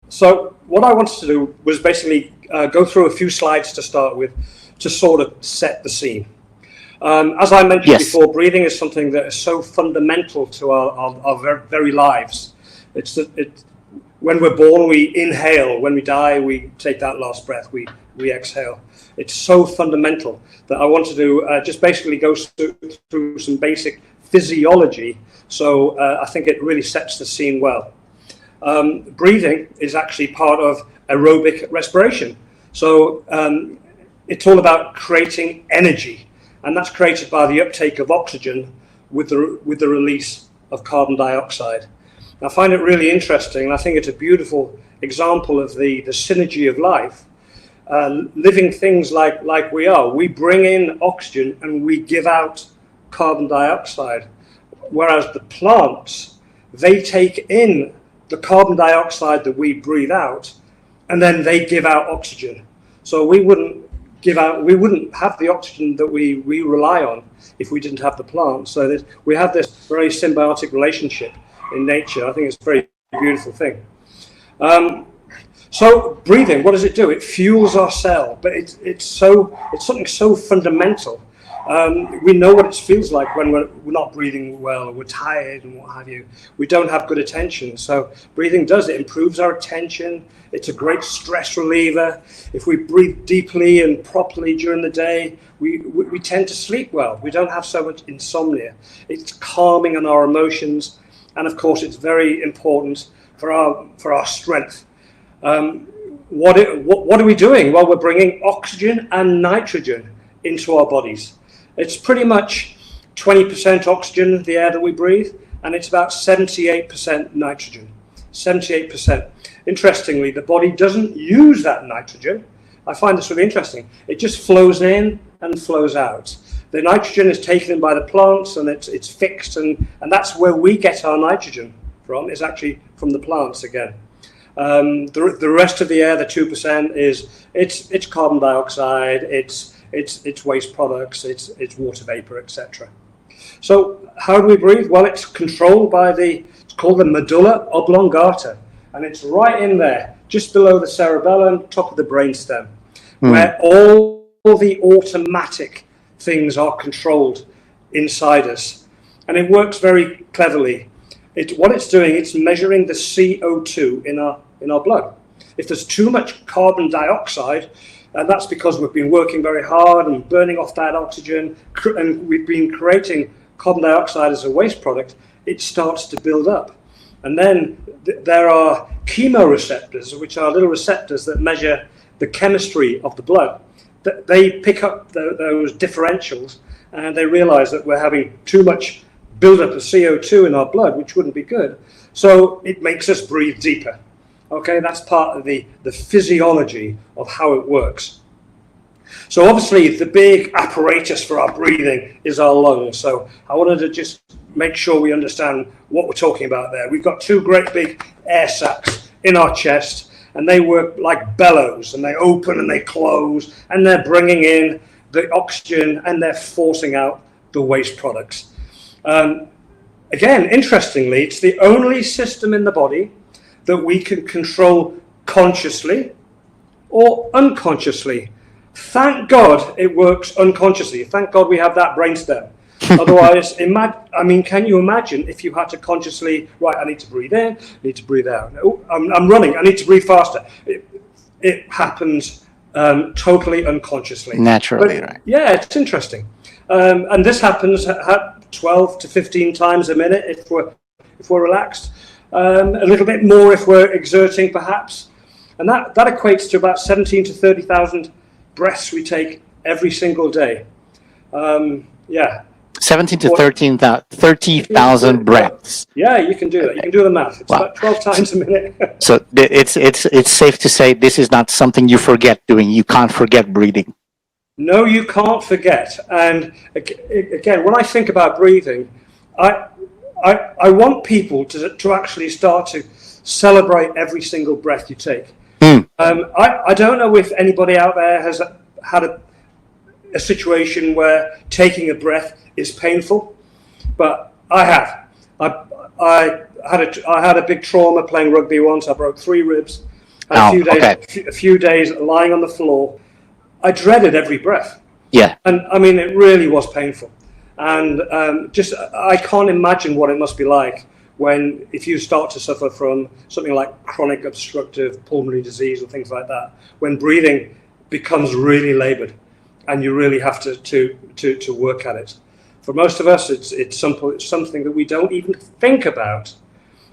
So what I wanted to do was basically go through a few slides to start with, to sort of set the scene. As I mentioned before, breathing is something that is so fundamental to our very lives. When we're born, we inhale. When we die, we take that last breath. We exhale. It's so fundamental that I wanted to just basically go through some basic physiology. So I think it really sets the scene well. Breathing is actually part of aerobic respiration. So it's all about creating energy. And that's created by the uptake of oxygen with the release of carbon dioxide. I find it really interesting, and I think it's a beautiful example of the synergy of life. Living things like we are, we bring in oxygen and we give out carbon dioxide. Whereas the plants, they take in the carbon dioxide that we breathe out, and then they give out oxygen. So we wouldn't have the oxygen that we rely on if we didn't have the plants. So we have this very symbiotic relationship in nature. I think it's a very beautiful thing. So breathing, what does it do? It fuels our cell, but it's something so fundamental. We know what it feels like when we're not breathing well, or we're tired and what have you. We don't have good attention. So breathing does, it improves our attention. It's a great stress reliever. If we breathe deeply and properly during the day, we tend to sleep well. We don't have so much insomnia. It's calming on our emotions. And of course, it's very important for our strength. What are we doing? Well, we're bringing oxygen and nitrogen into our bodies. It's pretty much 20% oxygen, the air that we breathe, and it's about 78% nitrogen. 78%. Interestingly, the body doesn't use that nitrogen. I find this really interesting. It just flows in and flows out. The nitrogen is taken in by the plants, and it's fixed, and that's where we get our nitrogen from. It's actually from the plants again. The rest of the air, the 2%, it's carbon dioxide, it's waste products, it's water vapor, etc. So how do we breathe? Well, it's controlled by it's called the medulla oblongata, and it's right in there, just below the cerebellum, top of the brainstem, where all the automatic things are controlled inside us. And it works very cleverly. What it's doing, it's measuring the CO2 in our blood. If there's too much carbon dioxide, and that's because we've been working very hard and burning off that oxygen, and we've been creating carbon dioxide as a waste product, it starts to build up. And then there are chemoreceptors, which are little receptors that measure the chemistry of the blood. They pick up those differentials, and they realize that we're having too much buildup of CO2 in our blood, which wouldn't be good. So it makes us breathe deeper. Okay, that's part of the physiology of how it works. So obviously the big apparatus for our breathing is our lungs. So I wanted to just make sure we understand what we're talking about there. We've got two great big air sacs in our chest, and they work like bellows, and they open and they close, and they're bringing in the oxygen and they're forcing out the waste products. Again, interestingly, it's the only system in the body that we can control consciously or unconsciously. Thank God it works unconsciously. Thank God we have that brainstem. Otherwise, can you imagine if you had to consciously, right, I need to breathe in, I need to breathe out. Oh, I'm running, I need to breathe faster. It happens totally unconsciously. Naturally, right? Yeah, it's interesting. And this happens 12 to 15 times a minute if we're relaxed. A little bit more if we're exerting, perhaps. And that equates to about 17 to 30,000 breaths we take every single day. 17 to 30,000 breaths. Yeah, you can do that. You can do the math. It's about 12 times a minute. So it's safe to say this is not something you forget doing. You can't forget breathing. No, you can't forget. And again, when I think about breathing, I want people to actually start to celebrate every single breath you take. I don't know if anybody out there has had a situation where taking a breath is painful, but I have. I had a big trauma playing rugby once. I broke 3 ribs, And Oh, okay. a few days lying on the floor, I dreaded every breath. Yeah. And I mean, it really was painful. And I can't imagine what it must be like when, if you start to suffer from something like chronic obstructive pulmonary disease or things like that, when breathing becomes really labored and you really have to work at it. For most of us, it's something that we don't even think about.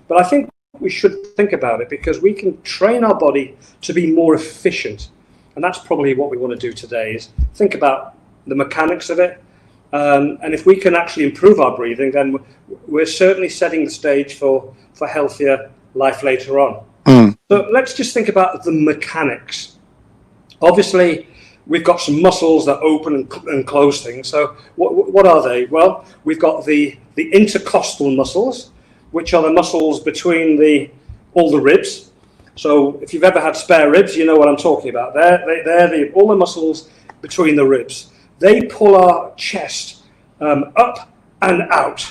But I think we should think about it because we can train our body to be more efficient. And that's probably what we want to do today, is think about the mechanics of it. And if we can actually improve our breathing, then we're certainly setting the stage for healthier life later on. So let's just think about the mechanics. Obviously, we've got some muscles that open and close things. So what are they? Well, we've got the intercostal muscles, which are the muscles between all the ribs. So if you've ever had spare ribs, you know what I'm talking about. They're all the muscles between the ribs. They pull our chest up and out,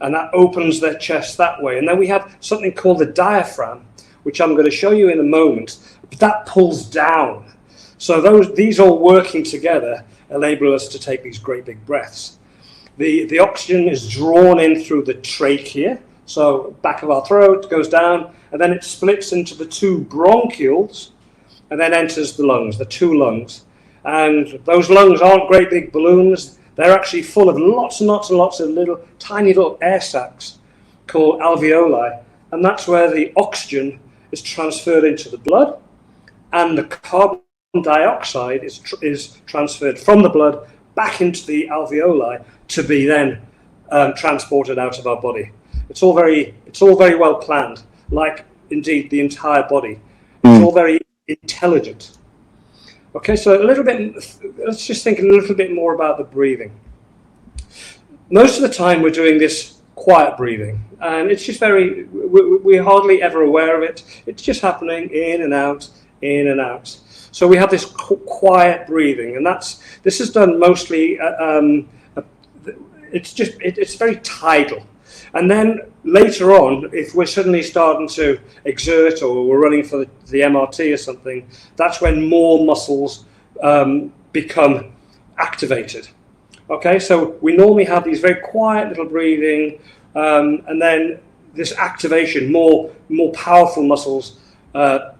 and that opens their chest that way. And then we have something called the diaphragm, which I'm going to show you in a moment. That pulls down. So these all working together enable us to take these great big breaths. The oxygen is drawn in through the trachea, so back of our throat goes down, and then it splits into the two bronchioles, and then enters the lungs, the two lungs. And those lungs aren't great big balloons. They're actually full of lots and lots and lots of tiny little air sacs called alveoli. And that's where the oxygen is transferred into the blood, and the carbon dioxide is transferred from the blood back into the alveoli to be then transported out of our body. It's all very well planned, like indeed the entire body. It's all very intelligent. Okay, so let's just think a little bit more about the breathing. Most of the time we're doing this quiet breathing, and it's just we're hardly ever aware of it. It's just happening in and out, in and out. So we have this quiet breathing, and this is done mostly, it's very tidal. And then later on, if we're suddenly starting to exert or we're running for the MRT or something, that's when more muscles become activated. Okay, so we normally have these very quiet little breathing, and then this activation, more powerful muscles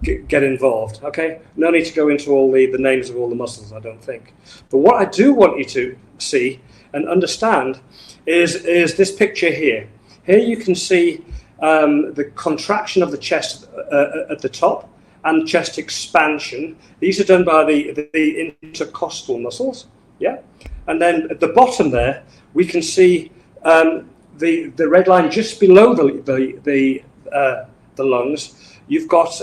get involved. Okay, no need to go into all the names of all the muscles, I don't think. But what I do want you to see and understand is this picture here. Here you can see the contraction of the chest at the top and chest expansion. These are done by the intercostal muscles, yeah. And then at the bottom there, we can see the red line just below the lungs. You've got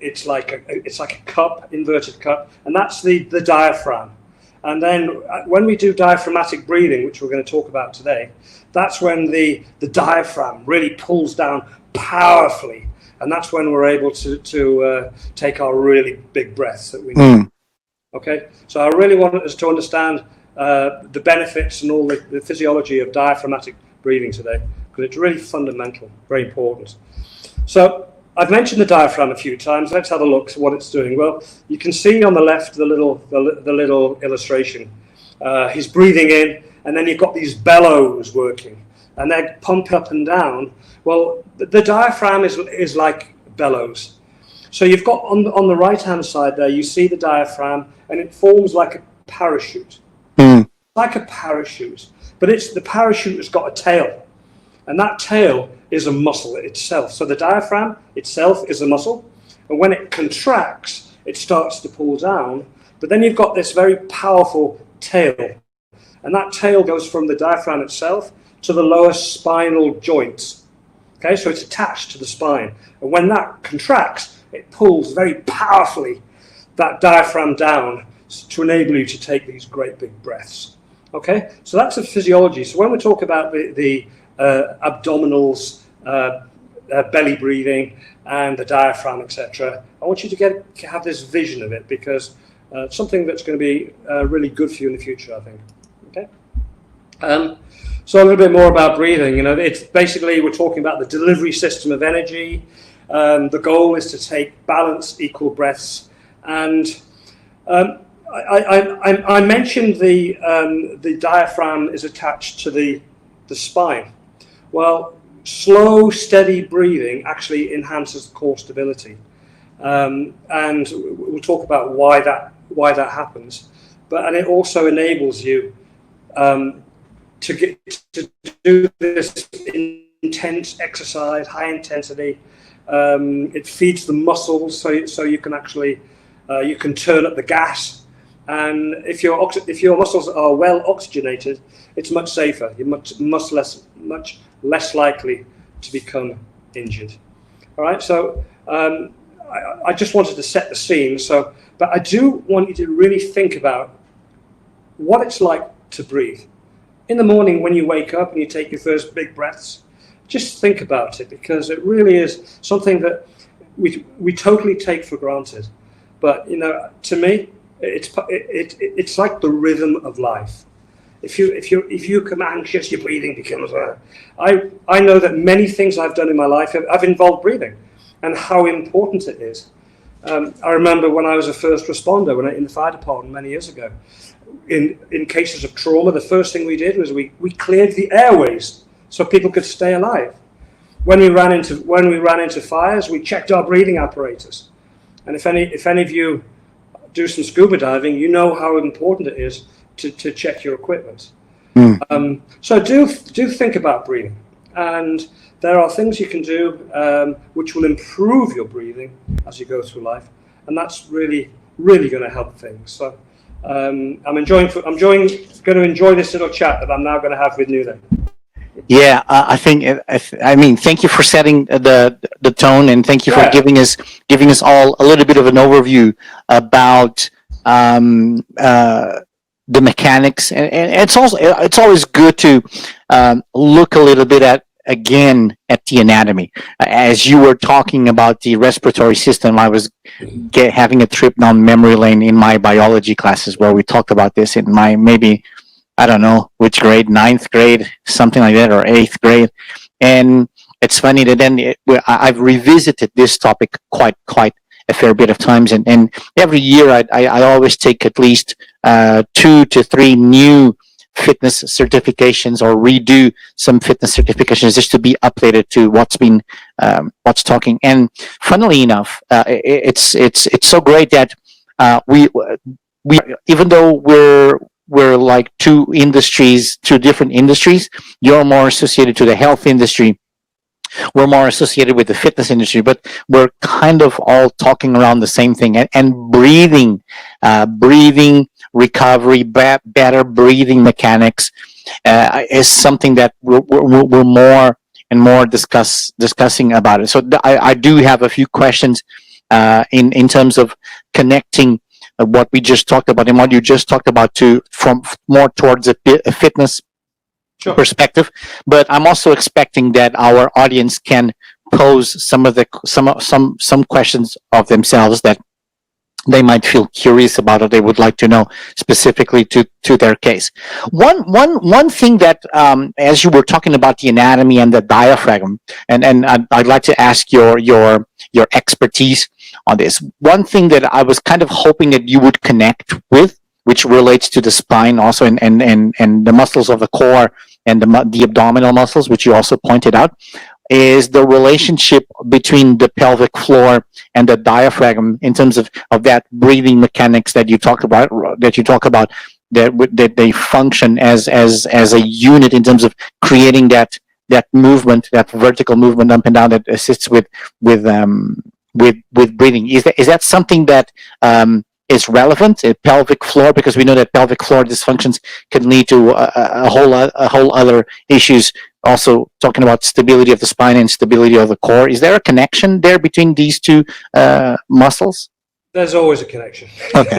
it's like a cup, inverted cup, and that's the diaphragm. And then when we do diaphragmatic breathing, which we're going to talk about today, that's when the diaphragm really pulls down powerfully. And that's when we're able to take our really big breaths that we need. Okay, so I really want us to understand the benefits and all the physiology of diaphragmatic breathing today, because it's really fundamental, very important. So I've mentioned the diaphragm a few times. Let's have a look at what it's doing. Well, you can see on the left the little illustration. He's breathing in, and then you've got these bellows working, and they're pumped up and down. Well, the diaphragm is like bellows. So you've got on the right-hand side there, you see the diaphragm, and it forms like a parachute. Like a parachute, but the parachute has got a tail, and that tail is a muscle itself. So the diaphragm itself is a muscle, and when it contracts, it starts to pull down. But then you've got this very powerful tail, and that tail goes from the diaphragm itself to the lower spinal joints. Okay, so it's attached to the spine, and when that contracts, it pulls very powerfully that diaphragm down to enable you to take these great big breaths. Okay, so that's the physiology. So when we talk about the abdominals, belly breathing, and the diaphragm, etc., I want you to have this vision of it, because it's something that's going to be really good for you in the future, I think. Okay. So a little bit more about breathing. You know, it's basically, we're talking about the delivery system of energy, The goal is to take balanced, equal breaths. And I mentioned the diaphragm is attached to the spine. Well, slow, steady breathing actually enhances core stability. And we'll talk about why that happens. And it also enables you to do this intense exercise, high intensity. It feeds the muscles, so you can actually you can turn up the gas. And if your muscles are well oxygenated, it's much safer. You're much less likely to become injured. All right. So I just wanted to set the scene. But I do want you to really think about what it's like to breathe. In the morning when you wake up and you take your first big breaths, just think about it, because it really is something that we totally take for granted. But to me, it's like the rhythm of life. If you become anxious, your breathing becomes. I know that many things I've done in my life have involved breathing, and how important it is. I remember when I was a first responder in the fire department many years ago. In cases of trauma, the first thing we did was we cleared the airways so people could stay alive. When we ran into fires, we checked our breathing apparatus. And if any of you do some scuba diving, you know how important it is to check your equipment. So do think about breathing, and there are things you can do which will improve your breathing as you go through life, and that's really going to help things. So I'm going to enjoy this little chat that I'm now going to have with you then. Yeah, I mean, thank you for setting the tone, and thank you for giving us all a little bit of an overview about the mechanics, and it's always good to look a little bit again at the anatomy. As you were talking about the respiratory system, I was having a trip down memory lane in my biology classes where we talked about this in my maybe, I don't know which grade, 9th grade, something like that, or 8th grade. And it's funny that then I've revisited this topic quite a fair bit of times. And every year I always take at least 2 to 3 new fitness certifications, or redo some fitness certifications just to be updated to what's talking. And funnily enough, it's so great that we even though we're like two different industries. You're more associated to the health industry. We're more associated with the fitness industry, but we're kind of all talking around the same thing. And breathing recovery, better breathing mechanics is something that we're more and more discussing about it. So I do have a few questions in terms of connecting what we just talked about and what you just talked about from more towards a fitness perspective. But I'm also expecting that our audience can pose some questions of themselves that they might feel curious about, or they would like to know specifically to their case. One thing that as you were talking about the anatomy and the diaphragm, and I'd like to ask your expertise on this. One thing that I was kind of hoping that you would connect with, which relates to the spine also, and the muscles of the core and the abdominal muscles, which you also pointed out, is the relationship between the pelvic floor and the diaphragm in terms of that breathing mechanics that you talk about, that they function as a unit in terms of creating that movement, that vertical movement up and down that assists with breathing. Is that something that is relevant, pelvic floor, because we know that pelvic floor dysfunctions can lead to a whole other issues. Also talking about stability of the spine and stability of the core. Is there a connection there between these two muscles? There's always a connection. Okay.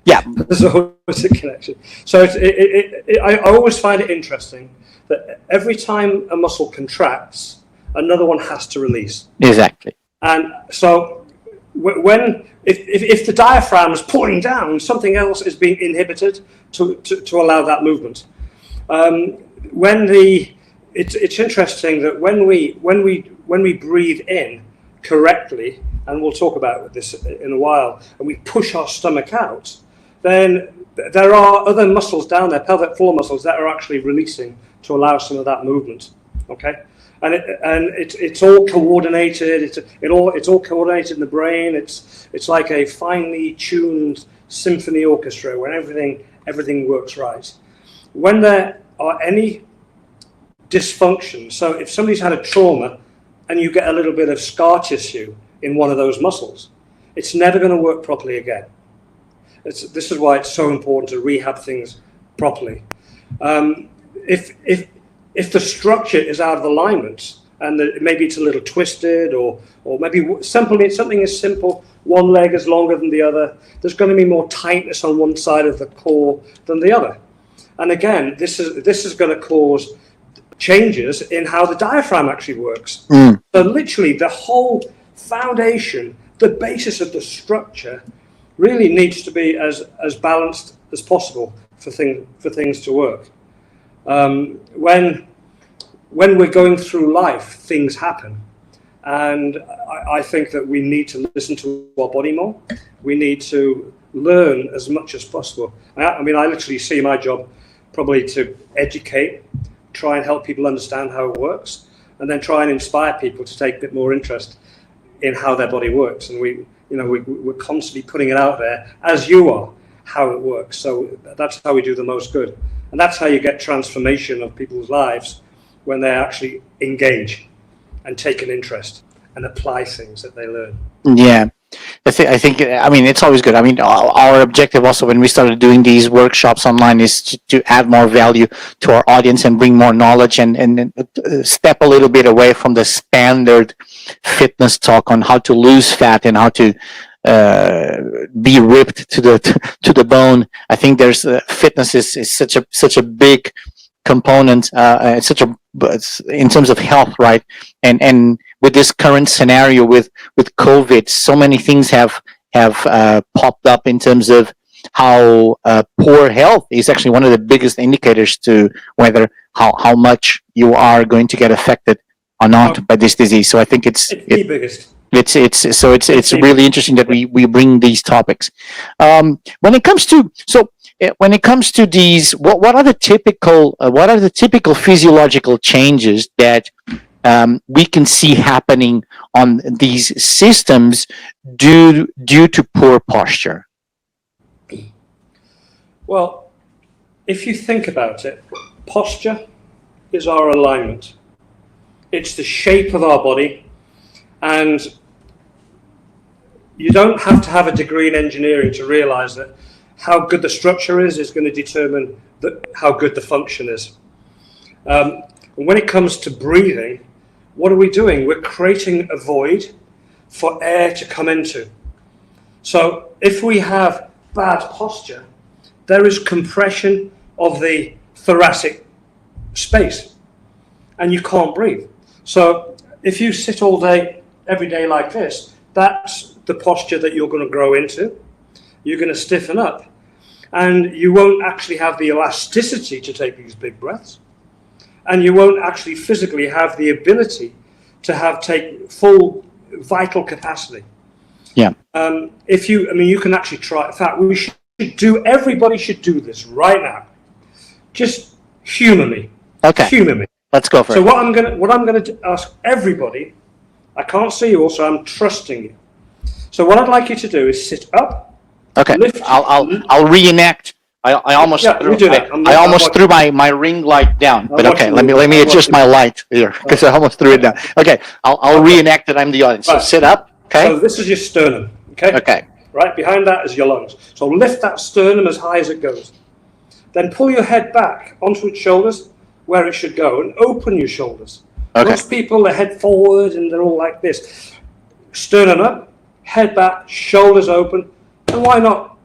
Yeah. There's always a connection. So I always find it interesting that every time a muscle contracts, another one has to release. Exactly. And so if the diaphragm is pulling down, something else is being inhibited to allow that movement. It's interesting that when we breathe in, correctly, and we'll talk about this in a while, and we push our stomach out, then there are other muscles down there, pelvic floor muscles, that are actually releasing to allow some of that movement. Okay, and it's all coordinated. It's all coordinated in the brain. It's like a finely tuned symphony orchestra where everything works right. When there are any dysfunction, so if somebody's had a trauma and you get a little bit of scar tissue in one of those muscles, it's never going to work properly again. This is why it's so important to rehab things properly. If the structure is out of alignment and maybe it's a little twisted, or maybe simply something as simple, one leg is longer than the other, there's going to be more tightness on one side of the core than the other. And again, this is going to cause changes in how the diaphragm actually works. So literally the whole foundation, the basis of the structure, really needs to be as balanced as possible for things to work. When we're going through life, things happen, and I think that we need to listen to our body more. We need to learn as much as possible. I mean, I literally see my job probably to educate, try and help people understand how it works, and then try and inspire people to take a bit more interest in how their body works. And we're constantly putting it out there, as you are, how it works. So that's how we do the most good. And that's how you get transformation of people's lives, when they actually engage and take an interest and apply things that they learn. Yeah. I think, I mean, it's always good. I mean, our objective also when we started doing these workshops online is to add more value to our audience and bring more knowledge and step a little bit away from the standard fitness talk on how to lose fat and how to be ripped to the bone. I think there's fitness is such a big component, in terms of health, right? And with this current scenario with COVID, so many things have popped up in terms of how poor health is actually one of the biggest indicators to whether how much you are going to get affected or not by this disease. So I think it's the biggest. It's really interesting that we bring these topics. When it comes to these, what are the typical physiological changes that we can see happening on these systems due to poor posture? Well, if you think about it, posture is our alignment. It's the shape of our body, and you don't have to have a degree in engineering to realize that how good the structure is going to determine how good the function is. And when it comes to breathing, what are we doing? We're creating a void for air to come into. So if we have bad posture, there is compression of the thoracic space, and you can't breathe. So if you sit all day, every day like this, that's the posture that you're going to grow into. You're going to stiffen up, and you won't actually have the elasticity to take these big breaths, and you won't actually physically have the ability to take full vital capacity. Yeah. You can actually try. In fact, everybody should do this right now, just humor me. Okay. Humor me. Let's go for it. So what I'm going to ask everybody, I can't see you all, so I'm trusting you. So what I'd like you to do is sit up. Okay. I'll reenact. I almost threw my ring light down, but okay. Let me adjust my light here because I almost threw it down. Okay. I'll reenact that I'm the audience. So sit up. Okay. So this is your sternum. Okay. Okay. Right behind that is your lungs. So lift that sternum as high as it goes. Then pull your head back onto its shoulders, where it should go, and open your shoulders. Okay. Most people, they head forward and they're all like this. Sternum up, head back, shoulders open, and why not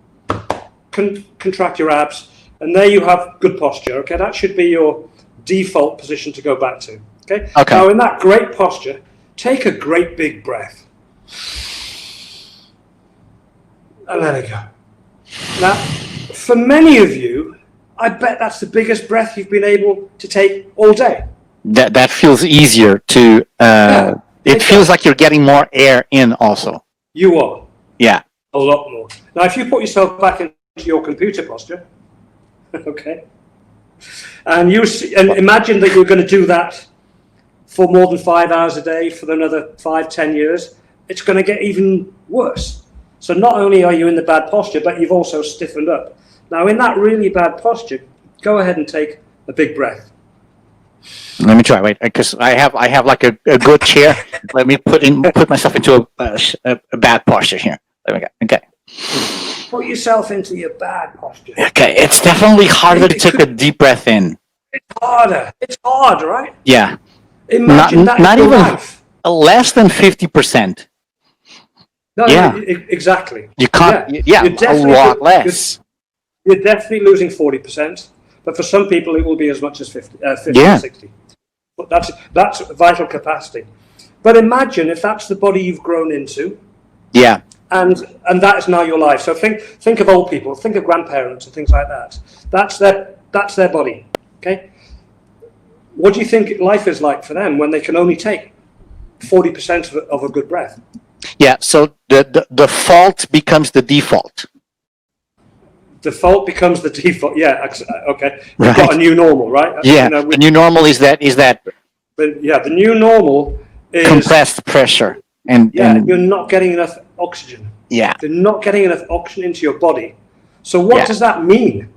contract your abs? And there you have good posture. Okay, that should be your default position to go back to. Okay. Okay. Now in that great posture, take a great big breath, and let it go. Now, for many of you, I bet that's the biggest breath you've been able to take all day. That feels easier to It feels like you're getting more air in also. You are. Yeah. A lot more. Now, if you put yourself back into your computer posture, okay, and imagine that you're going to do that for more than 5 hours a day for another 5-10 years, it's going to get even worse. So not only are you in the bad posture, but you've also stiffened up. Now, in that really bad posture, go ahead and take a big breath. Let me try. Wait, because I have like a good chair. Let me put myself into a bad posture here. There we go. Okay. Put yourself into your bad posture. Okay. It's definitely harder to take a deep breath in. It's harder. It's hard, right? Yeah. Imagine not even life. Less than 50%. No, yeah. Exactly. You can't. Yeah, a lot less. You're definitely losing 40%, but for some people it will be as much as 50 yeah. 60. But that's vital capacity. But imagine if that's the body you've grown into. Yeah. And that is now your life. So think of old people, think of grandparents and things like that. That's their body. Okay. What do you think life is like for them when they can only take 40% of a good breath? Yeah. So the fault becomes the default. Default becomes the default. Yeah. Okay. You've right. got a new normal, right? Yeah. The new normal is that. But yeah, the new normal is compressed pressure, and you're not getting enough oxygen. Yeah. You're not getting enough oxygen into your body. So what does that mean?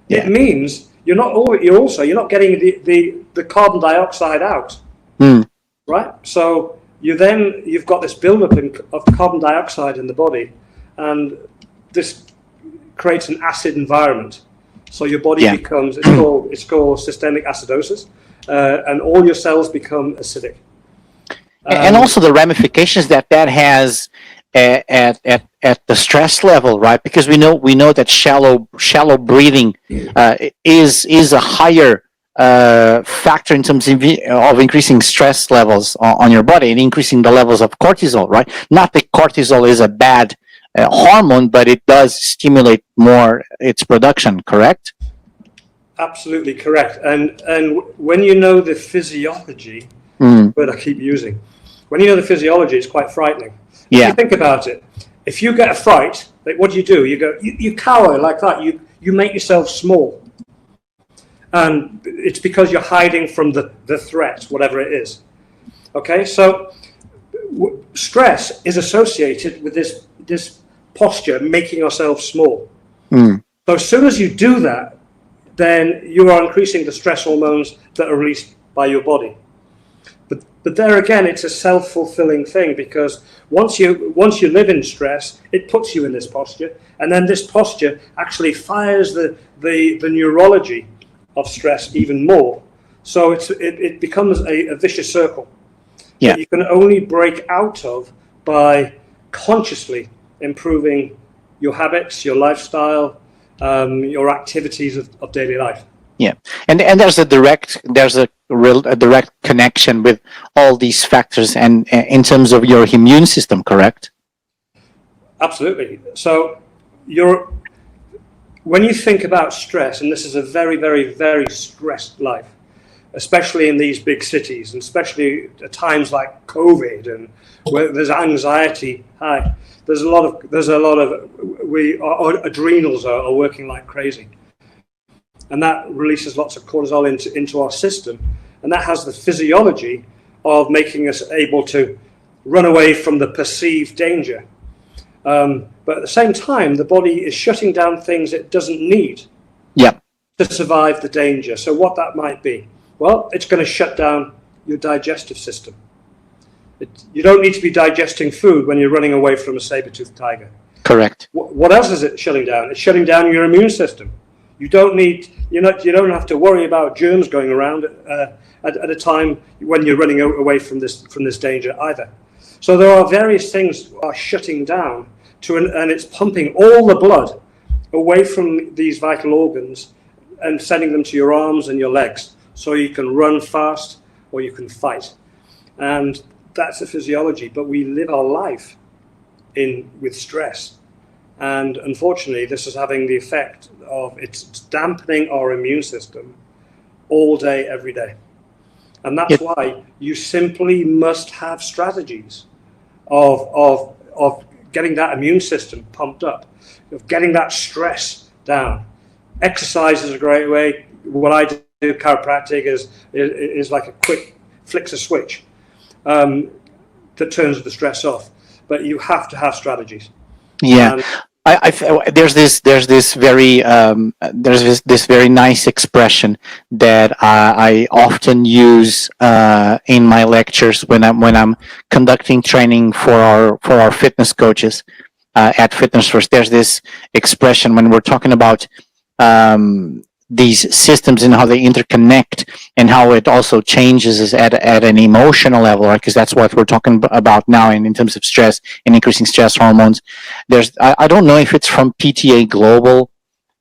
It means you're not getting the carbon dioxide out. Right? So you've got this buildup of carbon dioxide in the body, and this creates an acid environment. So your body becomes it's called systemic acidosis, and all your cells become acidic. And also the ramifications that has at the stress level, right? Because we know that shallow breathing is a higher factor in terms of increasing stress levels on your body and increasing the levels of cortisol, right? Not that cortisol is a bad hormone, but it does stimulate more its production, correct? Absolutely correct. And when you know the physiology, but I keep using, when you know the physiology, it's quite frightening. Yeah. If you think about it, if you get a fright, like what do? You cower like that. You make yourself small. And it's because you're hiding from the threat, whatever it is. Okay, so stress is associated with this posture, making ourselves small. So as soon as you do that, then you are increasing the stress hormones that are released by your body. But there again, it's a self-fulfilling thing, because once you live in stress, it puts you in this posture, and then this posture actually fires the neurology of stress even more. So it becomes a vicious circle that you can only break out of by consciously improving your habits, your lifestyle, your activities of daily life. Yeah, and there's a direct connection with all these factors, and in terms of your immune system, correct? Absolutely. So when you think about stress, and this is a very, very, very stressed life, especially in these big cities, and especially at times like COVID, and where there's anxiety high, there's a lot of our adrenals are working like crazy. And that releases lots of cortisol into our system. And that has the physiology of making us able to run away from the perceived danger. But at the same time, the body is shutting down things it doesn't need to survive the danger. So what that might be? Well, it's going to shut down your digestive system. You don't need to be digesting food when you're running away from a saber-toothed tiger. Correct. What else is it shutting down? It's shutting down your immune system. You don't have to worry about germs going around at a time when you're running away from this danger either. So there are various things that are shutting down and it's pumping all the blood away from these vital organs and sending them to your arms and your legs, so you can run fast or you can fight. And that's the physiology. But we live our life with stress. And unfortunately, this is having the effect of it's dampening our immune system all day, every day. And that's why you simply must have strategies of getting that immune system pumped up, of getting that stress down. Exercise is a great way. What I do, chiropractic, is like a quick flicks a switch that turns the stress off. But you have to have strategies. Yeah. There's this very nice expression that I often use in my lectures when I'm conducting training for our fitness coaches at Fitness First. There's this expression when we're talking about these systems and how they interconnect and how it also changes at an emotional level, right? Because that's what we're talking about now in terms of stress and increasing stress hormones. I don't know if it's from PTA Global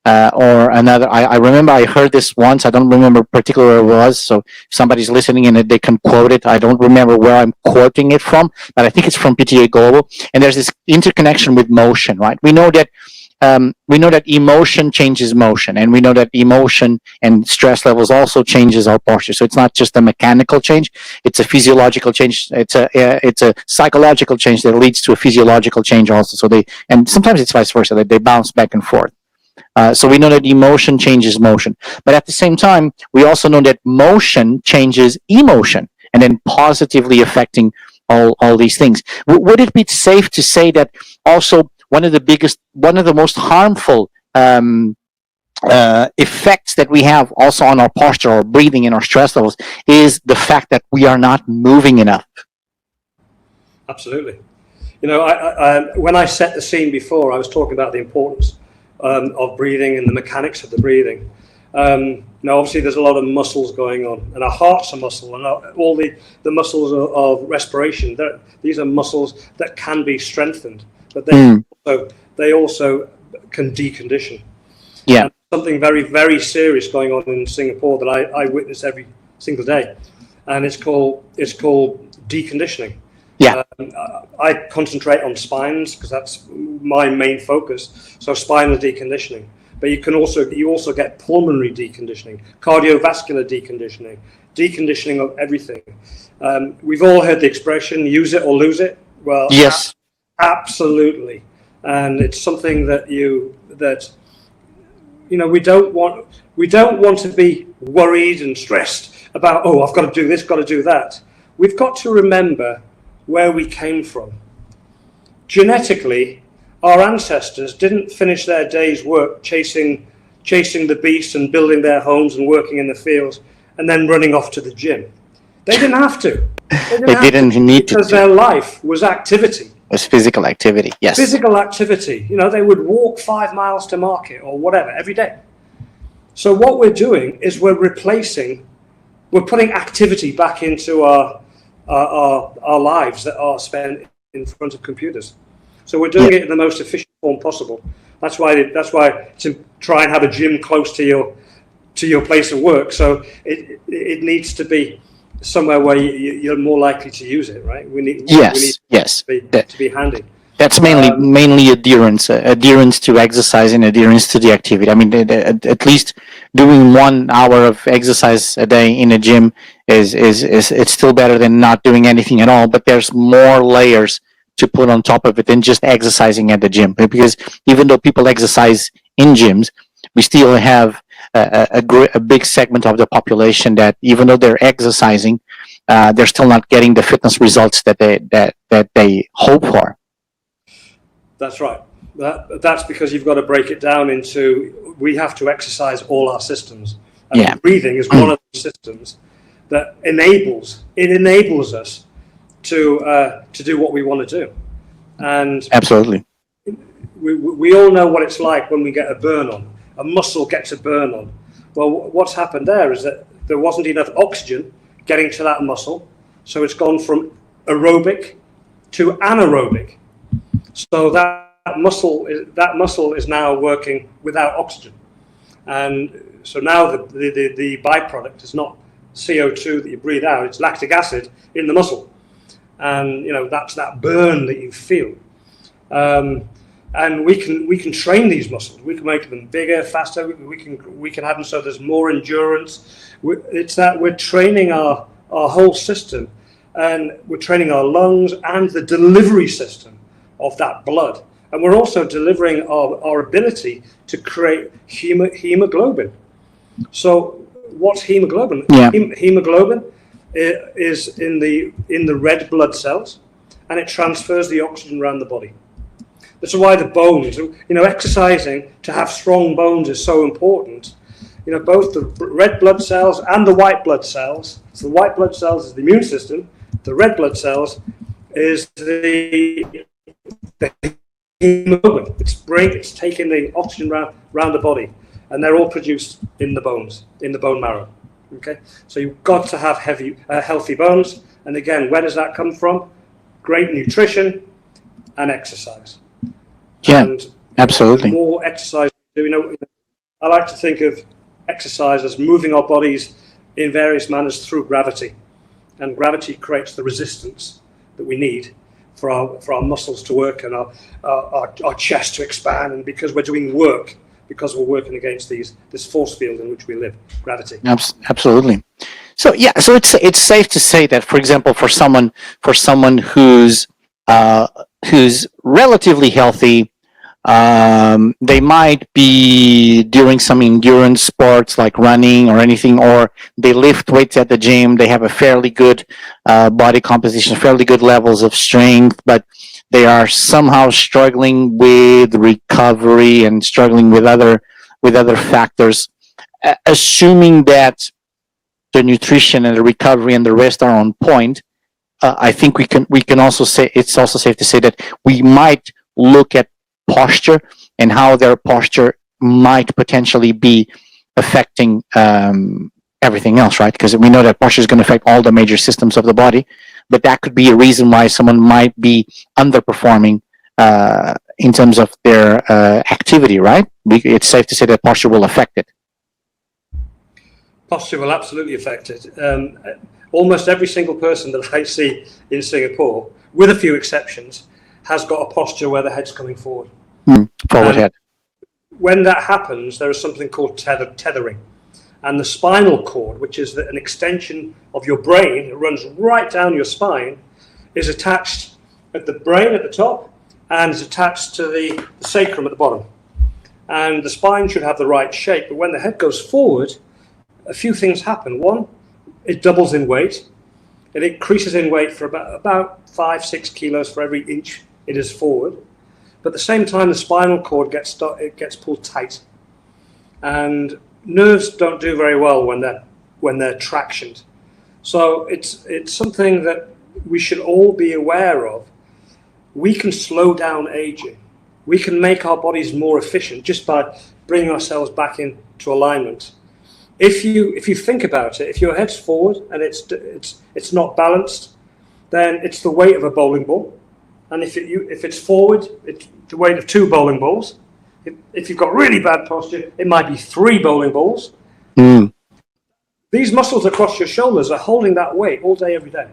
or another. I remember I heard this once. I don't remember particularly where it was. So if somebody's listening and they can quote it, I don't remember where I'm quoting it from, but I think it's from PTA Global. And there's this interconnection with motion, right? We know that emotion changes motion, and we know that emotion and stress levels also changes our posture. So it's not just a mechanical change; it's a physiological change. It's a psychological change that leads to a physiological change also. And sometimes it's vice versa, that they bounce back and forth. So we know that emotion changes motion, but at the same time, we also know that motion changes emotion, and then positively affecting all these things. Would it be safe to say that also one of the most harmful effects that we have also on our posture, our breathing, and our stress levels is the fact that we are not moving enough? Absolutely. When I set the scene before, I was talking about the importance of breathing and the mechanics of the breathing. Obviously there's a lot of muscles going on, and our heart's a muscle, and all the muscles of respiration, these are muscles that can be strengthened, but they also can decondition. Yeah. And something very, very serious going on in Singapore that I witness every single day, and it's called deconditioning. Yeah. I concentrate on spines because that's my main focus. So spinal deconditioning, but you also get pulmonary deconditioning, cardiovascular deconditioning of everything. We've all heard the expression "use it or lose it." Well, yes, absolutely, and it's something that we don't want to be worried and stressed about. Oh, I've got to do this, got to do that. We've got to remember where we came from. Genetically, our ancestors didn't finish their day's work chasing the beast and building their homes and working in the fields and then running off to the gym. They didn't have to. They didn't need to. Because their life was activity. It was physical activity, yes. Physical activity. They would walk 5 miles to market or whatever every day. So what we're doing is we're putting activity back into our lives that are spent in front of computers. So we're doing it in the most efficient form possible. That's why to try and have a gym close to your place of work. So it needs to be somewhere where you're more likely to use it, right? We need to be handy. That's mainly adherence to exercise and adherence to the activity. I mean, at least doing 1 hour of exercise a day in a gym is it's still better than not doing anything at all. But there's more layers to put on top of it than just exercising at the gym. Because even though people exercise in gyms, we still have a big segment of the population that, even though they're exercising, they're still not getting the fitness results that they hope for. That's right. That's because you've got to break it down into, we have to exercise all our systems. And breathing is one of the systems that enables us to do what we want to do. And absolutely, we all know what it's like when we get a burn on. A muscle gets a burn on. Well, what's happened there is that there wasn't enough oxygen getting to that muscle, so it's gone from aerobic to anaerobic. So that muscle is now working without oxygen, and so now the byproduct is not CO2 that you breathe out; it's lactic acid in the muscle, and that's that burn that you feel. And we can train these muscles. We can make them bigger, faster. We can have them so there's more endurance. It's that we're training our our whole system, and we're training our lungs and the delivery system of that blood. And we're also delivering our ability to create hemoglobin. So what's hemoglobin? Yeah. Hemoglobin is in the red blood cells, and it transfers the oxygen around the body. This is why the bones, exercising to have strong bones is so important. Both the red blood cells and the white blood cells. So the white blood cells is the immune system. The red blood cells is the hemoglobin. It's taking the oxygen around the body, and they're all produced in the bones, in the bone marrow. Okay, so you've got to have healthy bones. And again, where does that come from? Great nutrition and exercise. Yeah, and absolutely. The more exercise we do, I like to think of exercise as moving our bodies in various manners through gravity, and gravity creates the resistance that we need for our muscles to work and our chest to expand, and because we're doing work, because we're working against this force field in which we live, gravity. Absolutely. So yeah, so it's safe to say that, for example, for someone who's relatively healthy, they might be doing some endurance sports like running or anything, or they lift weights at the gym. They have a fairly good body composition, fairly good levels of strength, but they are somehow struggling with recovery and struggling with other factors. Assuming that the nutrition and the recovery and the rest are on point, I think we can also say it's also safe to say that we might look at posture and how their posture might potentially be affecting everything else, right? Because we know that posture is going to affect all the major systems of the body, but that could be a reason why someone might be underperforming in terms of their activity, right? It's safe to say that posture will affect it. Posture will absolutely affect it. Almost every single person that I see in Singapore, with a few exceptions, has got a posture where the head's coming forward. Forward head. When that happens, there is something called tethering. And the spinal cord, which is an extension of your brain, it runs right down your spine, is attached at the brain at the top and is attached to the sacrum at the bottom. And the spine should have the right shape, but when the head goes forward, a few things happen. One, it doubles in weight. It increases in weight for about 5-6 kilos for every inch it is forward. But at the same time, the spinal cord gets pulled tight, and nerves don't do very well when they're tractioned. So it's something that we should all be aware of. We can slow down aging. We can make our bodies more efficient just by bringing ourselves back into alignment. If you think about it, if your head's forward and it's not balanced, then it's the weight of a bowling ball. And if it's forward, it's the weight of 2 bowling balls. If you've got really bad posture, it might be 3 bowling balls. These muscles across your shoulders are holding that weight all day, every day.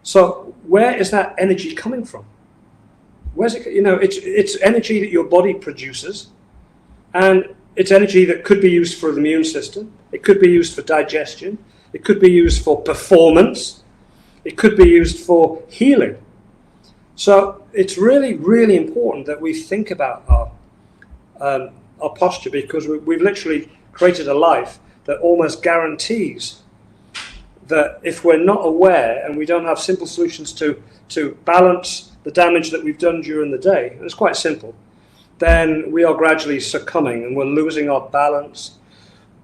So where is that energy coming from? Where's it? It's energy that your body produces, and it's energy that could be used for the immune system. It could be used for digestion. It could be used for performance. It could be used for healing. So it's really, really important that we think about our posture, because we've literally created a life that almost guarantees that if we're not aware and we don't have simple solutions to balance the damage that we've done during the day, and it's quite simple, then we are gradually succumbing and we're losing our balance.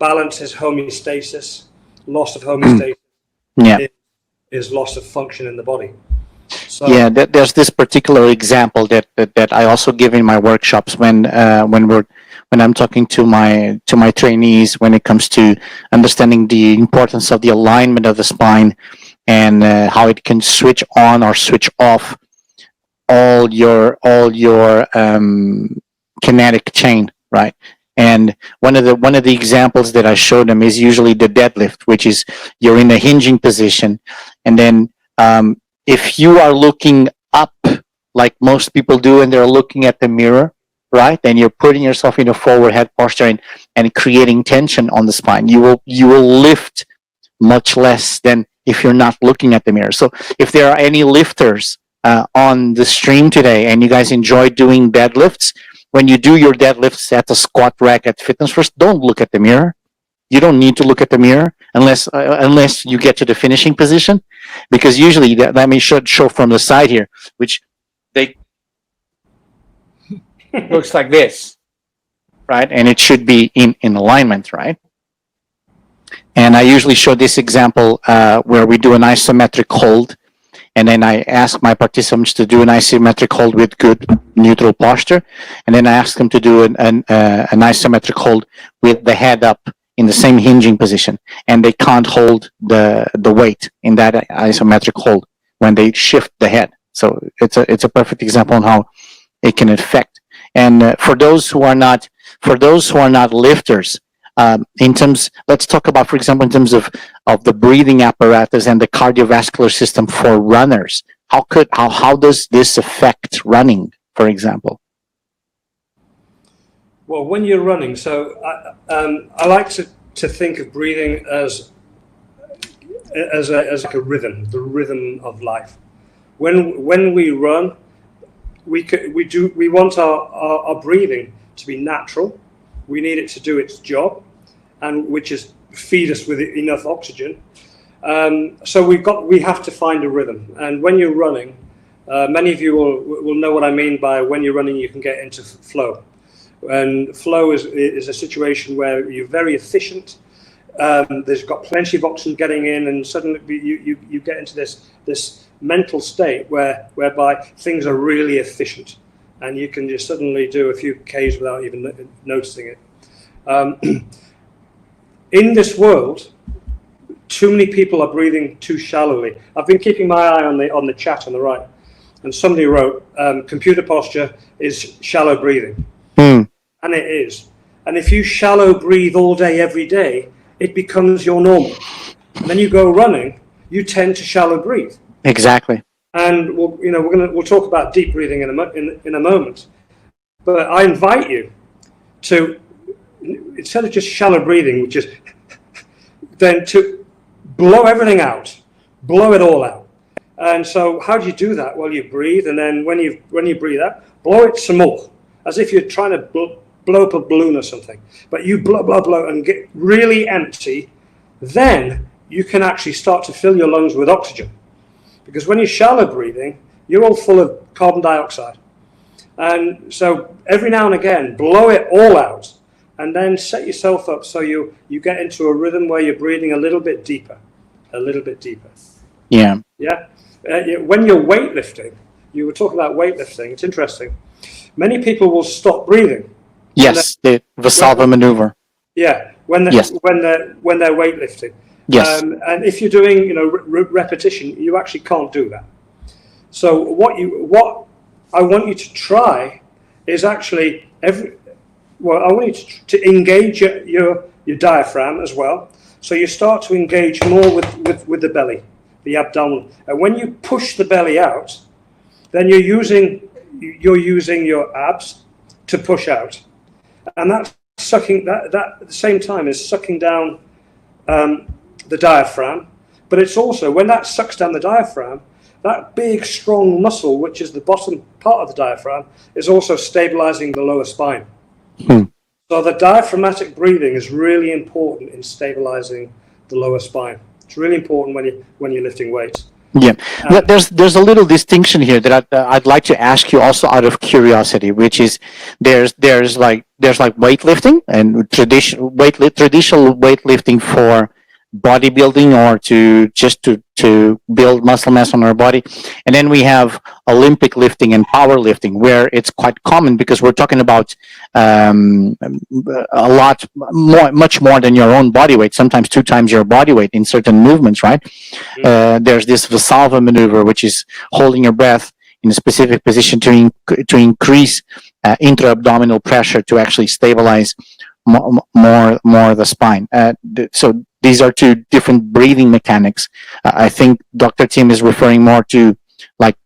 Balance is homeostasis. Loss of homeostasis is loss of function in the body. So, yeah, there's this particular example that I also give in my workshops when I'm talking to my trainees when it comes to understanding the importance of the alignment of the spine and how it can switch on or switch off all your kinetic chain, right? And one of the examples that I show them is usually the deadlift, which is you're in a hinging position, and then if you are looking up like most people do and they're looking at the mirror, right, and you're putting yourself in a forward head posture and creating tension on the spine, you will lift much less than if you're not looking at the mirror. So if there are any lifters on the stream today and you guys enjoy doing deadlifts, when you do your deadlifts at the squat rack at Fitness First, don't look at the mirror. You don't need to look at the mirror unless you get to the finishing position, because usually that may should show from the side here, which they looks like this, right? And it should be in alignment, right? And I usually show this example where we do an isometric hold, and then I ask my participants to do an isometric hold with good neutral posture, and then I ask them to do an isometric hold with the head up in the same hinging position, and they can't hold the weight in that isometric hold when they shift the head. So it's a perfect example on how it can affect. And for those who are not lifters, let's talk about, for example, in terms of the breathing apparatus and the cardiovascular system for runners. How does this affect running, for example? Well, when you're running, so I like to think of breathing as like a rhythm, the rhythm of life. When we run, we want our breathing to be natural. We need it to do its job, and which is feed us with enough oxygen. So we have to find a rhythm. And when you're running, many of you will know what I mean by when you're running, you can get into flow. And flow is a situation where you're very efficient. There's got plenty of oxygen getting in, and suddenly you get into this mental state whereby things are really efficient, and you can just suddenly do a few Ks without even noticing it. In this world, too many people are breathing too shallowly. I've been keeping my eye on the chat on the right, and somebody wrote, computer posture is shallow breathing. And it is. And if you shallow breathe all day, every day, it becomes your normal. And then you go running, you tend to shallow breathe. Exactly. And we'll talk about deep breathing in a moment. But I invite you to, instead of just shallow breathing, which is then to blow everything out, blow it all out. And so how do you do that? Well, you breathe, and then when you breathe out, blow it some more, as if you're trying to blow up a balloon or something. But you blow and get really empty, then you can actually start to fill your lungs with oxygen. Because when you're shallow breathing, you're all full of carbon dioxide. And so every now and again, blow it all out, and then set yourself up so you get into a rhythm where you're breathing a little bit deeper. Yeah. Yeah. When you're weightlifting, you were talking about weightlifting. It's interesting. Many people will stop breathing. Yes, the Valsalva maneuver. Yeah, when they're weightlifting. Yes. And if you're doing repetition, you actually can't do that. So what I want you to try is actually I want you to engage your diaphragm as well. So you start to engage more with the belly, the abdominal. And when you push the belly out, then you're using your abs to push out. And that's sucking, that at the same time is sucking down the diaphragm. But it's also, when that sucks down the diaphragm, that big strong muscle, which is the bottom part of the diaphragm, is also stabilizing the lower spine. So the diaphragmatic breathing is really important in stabilizing the lower spine. It's really important when you're lifting weights. Yeah, there's a little distinction here that I'd like to ask you also out of curiosity, which is there's like weightlifting and traditional weightlifting for bodybuilding or to build muscle mass on our body, and then we have Olympic lifting and powerlifting, where it's quite common because we're talking about a lot more, much more than your own body weight, sometimes 2 times your body weight in certain movements, right? There's this Valsalva maneuver, which is holding your breath in a specific position to increase intra-abdominal pressure to actually stabilize more the spine. So these are 2 different breathing mechanics. I think Dr. Tim is referring more to like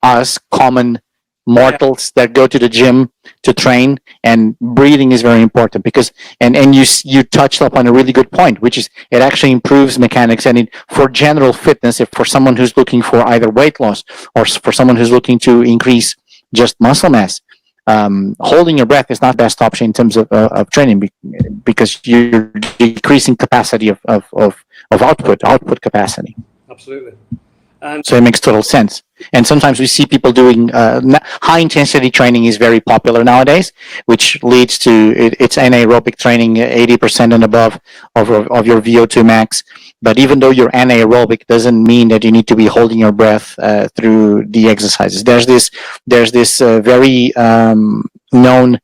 us common mortals that go to the gym to train, and breathing is very important because and you touched upon a really good point, which is it actually improves mechanics, and for general fitness, if for someone who's looking for either weight loss or for someone who's looking to increase just muscle mass, holding your breath is not the best option in terms of training because you're decreasing capacity of output capacity. Absolutely. So it makes total sense. And sometimes we see people doing high intensity training is very popular nowadays, which leads to it's anaerobic training, 80% and above of your VO2 max. But even though you're anaerobic, doesn't mean that you need to be holding your breath through the exercises. There's this very known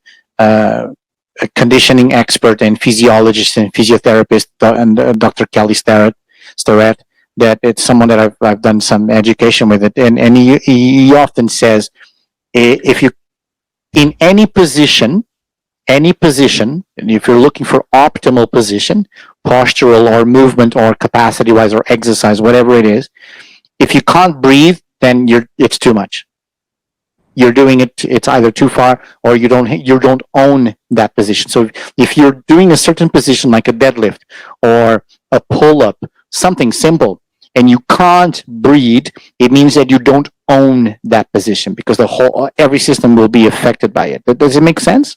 conditioning expert and physiologist and physiotherapist, and Dr. Kelly Starrett, that it's someone that I've done some education with it, and he often says, if you in any position, and if you're looking for optimal position, postural or movement or capacity wise or exercise, whatever it is, if you can't breathe, then it's too much. You're doing it's either too far or you don't own that position. So if you're doing a certain position like a deadlift or a pull-up, something simple, and you can't breathe, it means that you don't own that position because every system will be affected by it. Does it make sense?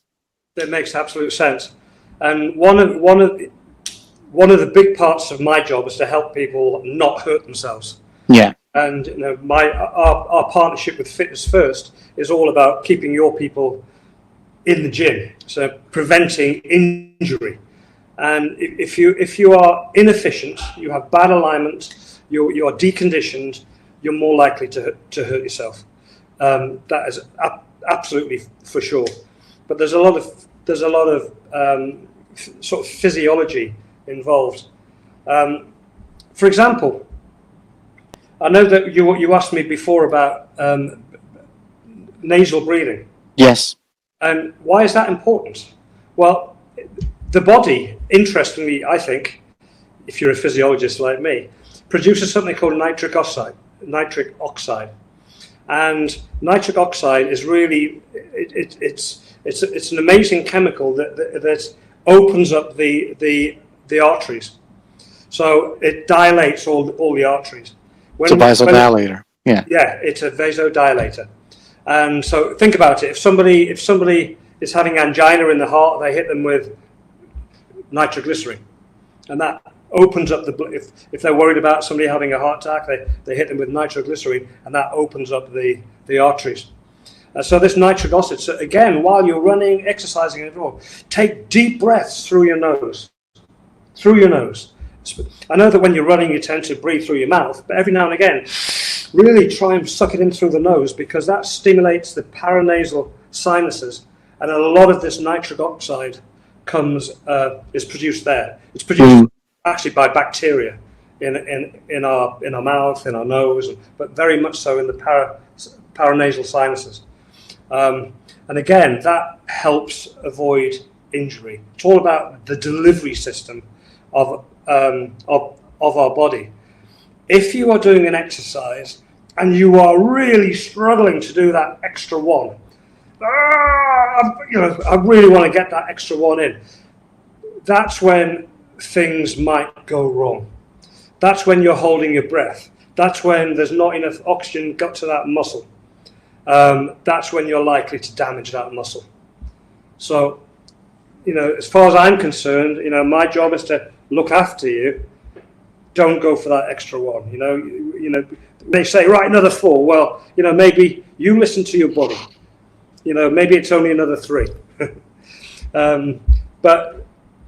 That makes absolute sense. And one of the big parts of my job is to help people not hurt themselves. Yeah. And our partnership with Fitness First is all about keeping your people in the gym, so preventing injury. And if you are inefficient, you have bad alignment, you are deconditioned, you're more likely to hurt yourself. That is absolutely for sure. But there's a lot of sort of physiology involved. For example, I know that you asked me before about nasal breathing. Yes. And why is that important? Well, the body, interestingly, I think, if you're a physiologist like me, produces something called nitric oxide. And nitric oxide is really it's an amazing chemical that opens up the arteries. So it dilates all the arteries. It's a vasodilator. Yeah, it's a vasodilator. And so think about it. If somebody is having angina in the heart, they hit them with nitroglycerin, and that opens up the blood. If they're worried about somebody having a heart attack, they hit them with nitroglycerin, and that opens up the arteries. So this nitric oxide. So again, while you're running, exercising, and all, take deep breaths through your nose. Through your nose. I know that when you're running, you tend to breathe through your mouth, but every now and again, really try and suck it in through the nose, because that stimulates the paranasal sinuses, and a lot of this nitric oxide is produced there. It's produced actually by bacteria in our mouth, in our nose, but very much so in the paranasal sinuses. And again, that helps avoid injury. It's all about the delivery system of our body. If you are doing an exercise and you are really struggling to do that extra one, I really want to get that extra one in, that's when things might go wrong. That's when you're holding your breath. That's when there's not enough oxygen got to that muscle. That's when you're likely to damage that muscle. So, as far as I'm concerned, my job is to look after you. Don't go for that extra one. They say, right, another 4. Well, maybe you listen to your body. Maybe it's only another 3. But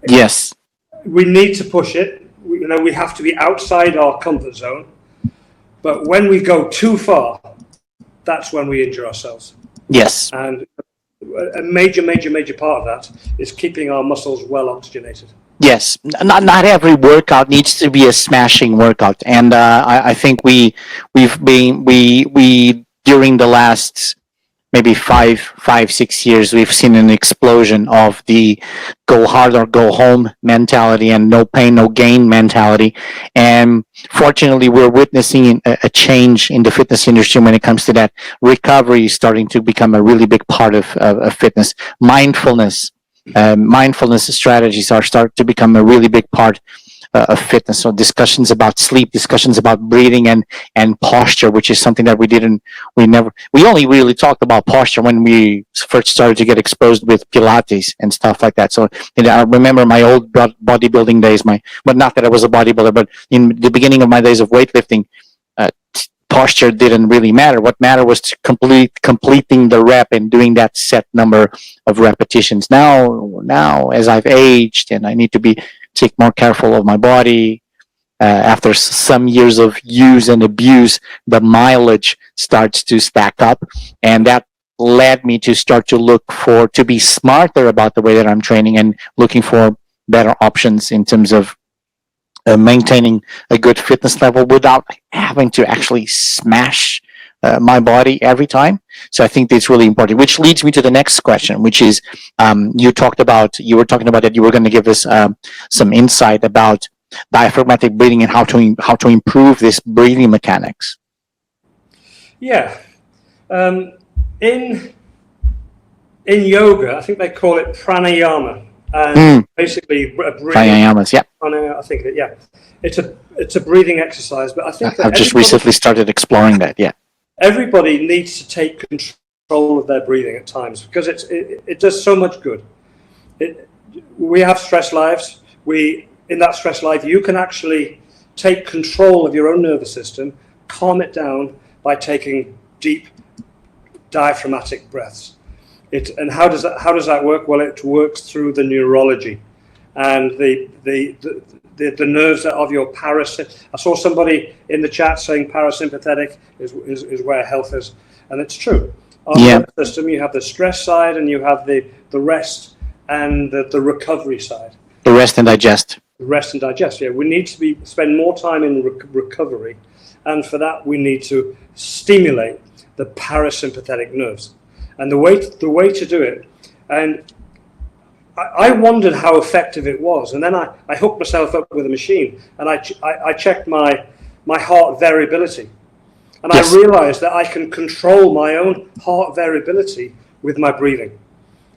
yes, we need to push it. We have to be outside our comfort zone. But when we go too far, that's when we injure ourselves. Yes. And a major part of that is keeping our muscles well oxygenated. Yes, not every workout needs to be a smashing workout, and I think we during the last maybe 6 years, we've seen an explosion of the go hard or go home mentality and no pain, no gain mentality. And fortunately, we're witnessing a change in the fitness industry when it comes to that. Recovery is starting to become a really big part of fitness. Mindfulness strategies are starting to become a really big part of fitness. So discussions about sleep, discussions about breathing and posture, which is something that we only really talked about posture when we first started to get exposed with Pilates and stuff like that. So I remember my old bodybuilding days, but not that I was a bodybuilder, but in the beginning of my days of weightlifting, posture didn't really matter. What mattered was completing the rep and doing that set number of repetitions. Now, as I've aged and I need to take more careful of my body, after some years of use and abuse, the mileage starts to stack up, and that led me to start to be smarter about the way that I'm training and looking for better options in terms of maintaining a good fitness level without having to actually smash my body every time. So I think that's really important, which leads me to the next question, which is you were talking about that you were going to give us some insight about diaphragmatic breathing and how to improve this breathing mechanics. Yeah. In yoga, I think they call it pranayama. And basically, pranayamas, yeah. I think that, yeah, it's a breathing exercise. But I think that I've just recently started exploring that. Yeah, everybody needs to take control of their breathing at times because it does so much good. We have stress lives. In that stress life, you can actually take control of your own nervous system, calm it down by taking deep diaphragmatic breaths. And how does that work? Well, it works through the neurology and the nerves of your parasympathetic. I saw somebody in the chat saying parasympathetic is where health is, and it's true. On the nervous system, you have the stress side and you have the rest and the recovery side. The rest and digest. Rest and digest. Yeah, we need to spend more time in recovery, and for that we need to stimulate the parasympathetic nerves. And the way to do it, and I wondered how effective it was, and then I hooked myself up with a machine, and I checked my heart variability, and yes. I realized that I can control my own heart variability with my breathing.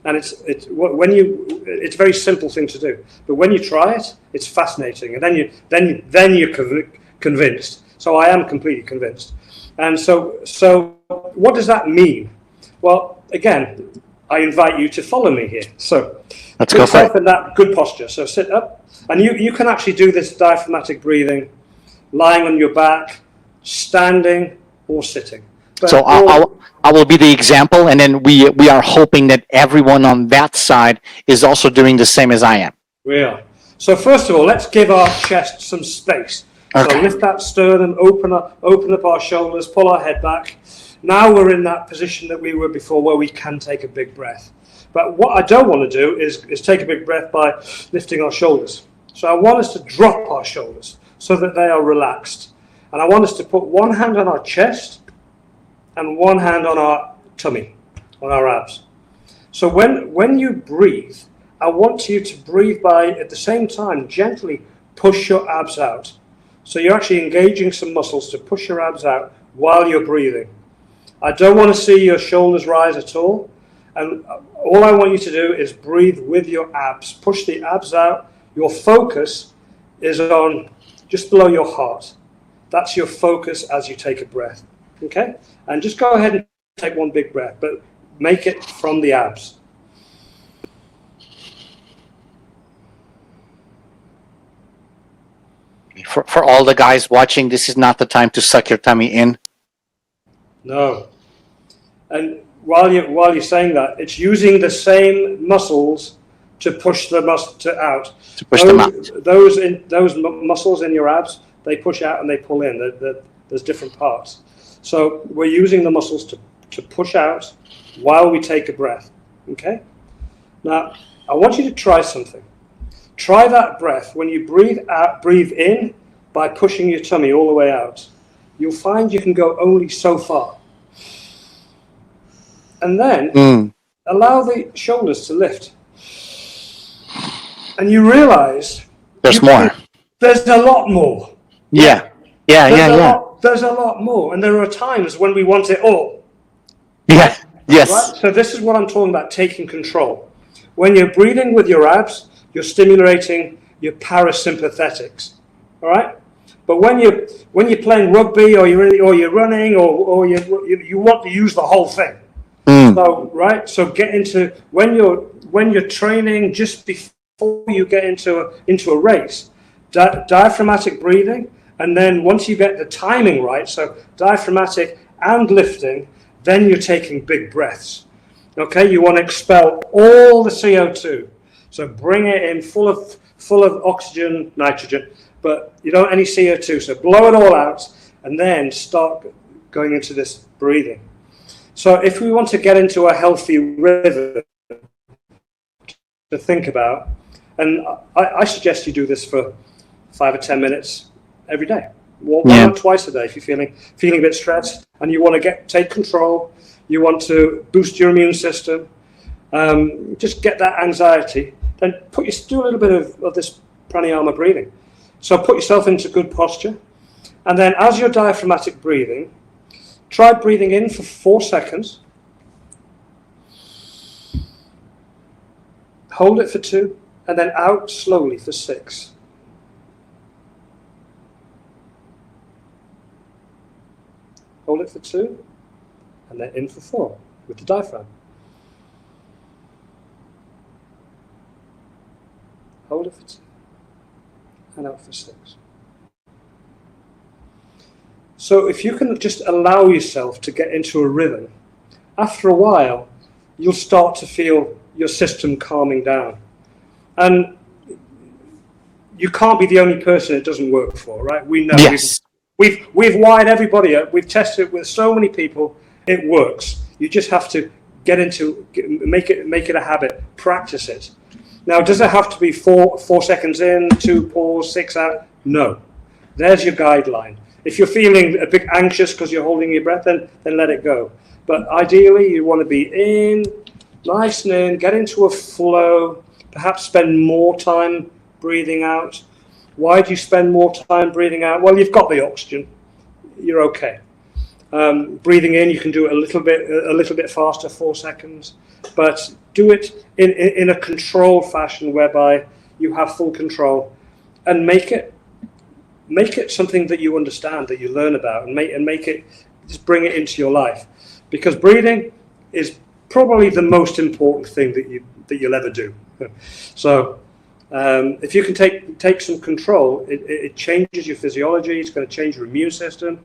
And it's a very simple thing to do, but when you try it, it's fascinating, and then you're convinced. So I am completely convinced. And so what does that mean? Well, again, I invite you to follow me here. So let's go for it. In that good posture. So sit up, and you can actually do this diaphragmatic breathing, lying on your back, standing, or sitting. But so I will be the example, and then we are hoping that everyone on that side is also doing the same as I am. We are. So first of all, let's give our chest some space. Okay. So lift that sternum, open up our shoulders, pull our head back. Now we're in that position that we were before where we can take a big breath. But what I don't want to do is take a big breath by lifting our shoulders. So I want us to drop our shoulders so that they are relaxed. And I want us to put one hand on our chest and one hand on our tummy, on our abs. So when you breathe, I want you to breathe by, at the same time, gently push your abs out. So you're actually engaging some muscles to push your abs out while you're breathing. I don't want to see your shoulders rise at all. And all I want you to do is breathe with your abs. Push the abs out. Your focus is on just below your heart. That's your focus as you take a breath. Okay? And just go ahead and take one big breath, but make it from the abs. For all the guys watching, this is not the time to suck your tummy in. No. And while you're saying that, it's using the same muscles to push the muscle out. To push them out. Those muscles in your abs, they push out and they pull in. There's different parts. So we're using the muscles to push out while we take a breath. Okay? Now, I want you to try something. Try that breath. When you breathe in by pushing your tummy all the way out. You'll find you can go only so far. and then Mm. allow the shoulders to lift. And you realize There's more. there's a lot more. Yeah. There's a lot more. And there are times when we want it all. Yeah. Yes. Right? So this is what I'm talking about, taking control. When you're breathing with your abs, you're stimulating your parasympathetics. All right? But when you're playing rugby or you're running or you want to use the whole thing. Mm. So right, so get into when you're training just before you get into a race, diaphragmatic breathing, and then once you get the timing right, so diaphragmatic and lifting, then you're taking big breaths. Okay, you want to expel all the CO2, so bring it in full of oxygen, nitrogen, but you don't any CO2. So blow it all out, and then start going into this breathing. So if we want to get into a healthy rhythm to think about, and I suggest you do this for 5 or 10 minutes every day. Why not twice a day if you're feeling a bit stressed and you want to take control, you want to boost your immune system, just get that anxiety, then do a little bit of this pranayama breathing. So put yourself into good posture, and then as you're diaphragmatic breathing, try breathing in for 4 seconds, hold it for 2, and then out slowly for 6. Hold it for 2, and then in for 4 with the diaphragm. Hold it for 2, and out for 6. So if you can just allow yourself to get into a rhythm, after a while, you'll start to feel your system calming down. And you can't be the only person it doesn't work for, right? We know. Yes. We've wired everybody up. We've tested it with so many people. It works. You just have to make it a habit. Practice it. Now, does it have to be 4 seconds in, 2 pause, 6 out? No. There's your guideline. If you're feeling a bit anxious because you're holding your breath, then let it go. But ideally, you want to be in, nice and in, get into a flow, perhaps spend more time breathing out. Why do you spend more time breathing out? Well, you've got the oxygen. You're okay. Breathing in, you can do it a little bit faster, 4 seconds, but do it in a controlled fashion whereby you have full control, and make it something that you understand, that you learn about, and make it, just bring it into your life, because breathing is probably the most important thing that you'll ever do. So if you can take some control, it changes your physiology. It's going to change your immune system.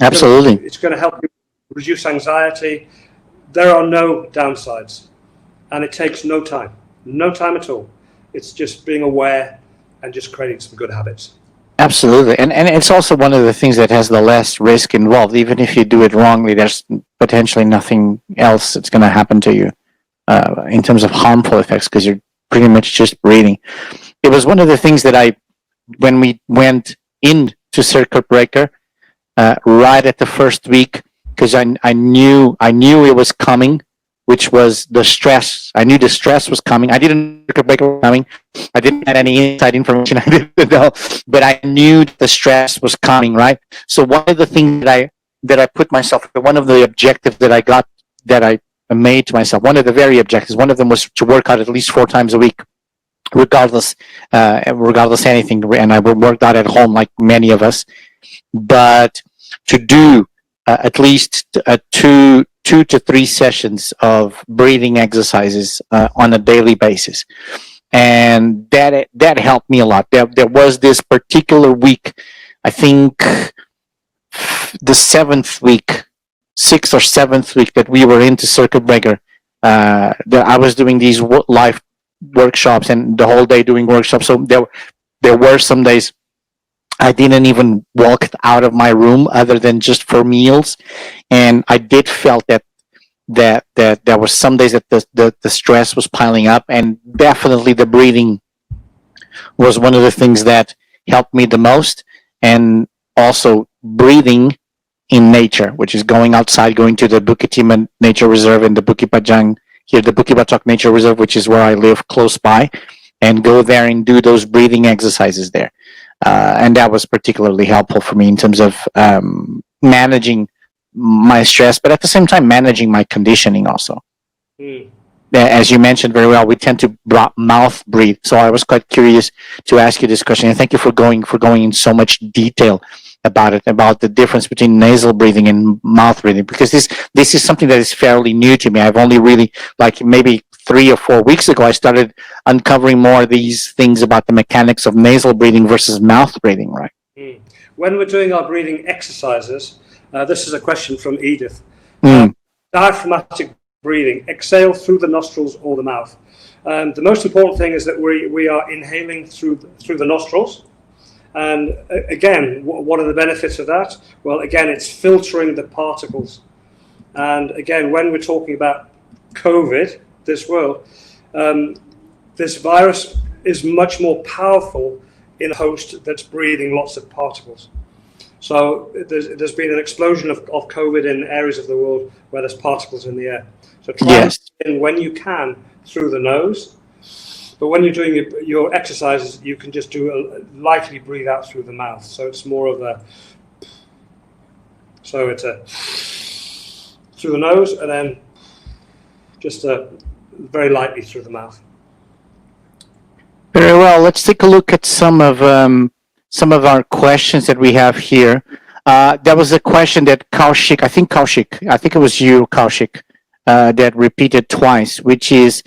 Absolutely. It's going to help you reduce anxiety. There are no downsides, and it takes no time at all. It's just being aware and just creating some good habits. Absolutely. And it's also one of the things that has the less risk involved. Even if you do it wrongly, there's potentially nothing else that's going to happen to you in terms of harmful effects, because you're pretty much just breathing. It was one of the things that when we went into circuit breaker, right at the first week, because I knew it was coming, which was the stress. I knew the stress was coming. I didn't know circuit breaker was coming. I didn't have any inside information. I didn't know, but I knew the stress was coming, right? So one of the things that I put myself, one of the objectives that I made to myself, one of the very objectives, one of them was to work out at least 4 times a week, regardless anything. And I worked out at home like many of us, but to do at least 2 to 3 sessions of breathing exercises on a daily basis. And that helped me a lot. There was this particular week, I think the 6th or 7th week that we were into circuit breaker, that I was doing these live workshops and the whole day doing workshops. So there were some days I didn't even walk out of my room other than just for meals. And I did felt that there was some days that the stress was piling up, and definitely the breathing was one of the things that helped me the most. And also breathing in nature, which is going outside, going to the Bukit Timah Nature Reserve and the Bukit Pajang, here the Bukit Batok Nature Reserve, which is where I live close by, and go there and do those breathing exercises there. And that was particularly helpful for me in terms of managing my stress, but at the same time managing my conditioning also. Mm. As you mentioned very well, we tend to mouth breathe. So I was quite curious to ask you this question, and thank you for going in so much detail about it, about the difference between nasal breathing and mouth breathing, because this is something that is fairly new to me. I've only really, like maybe 3 or 4 weeks ago, I started uncovering more of these things about the mechanics of nasal breathing versus mouth breathing, right? Mm. When we're doing our breathing exercises, this is a question from Edith. Diaphragmatic breathing, exhale through the nostrils or the mouth. The most important thing is that we are inhaling through the nostrils. And again, what are the benefits of that? Well, again, it's filtering the particles. And again, when we're talking about COVID, this virus is much more powerful in a host that's breathing lots of particles. So there's been an explosion of COVID in areas of the world where there's particles in the air. So try in when you can through the nose. But when you're doing your exercises, you can just lightly breathe out through the mouth. So it's more of it's through the nose and then just very lightly through the mouth. Very well. Let's take a look at some of our questions that we have here. There was a question that Kaushik, I think it was you, Kaushik, that repeated twice, which is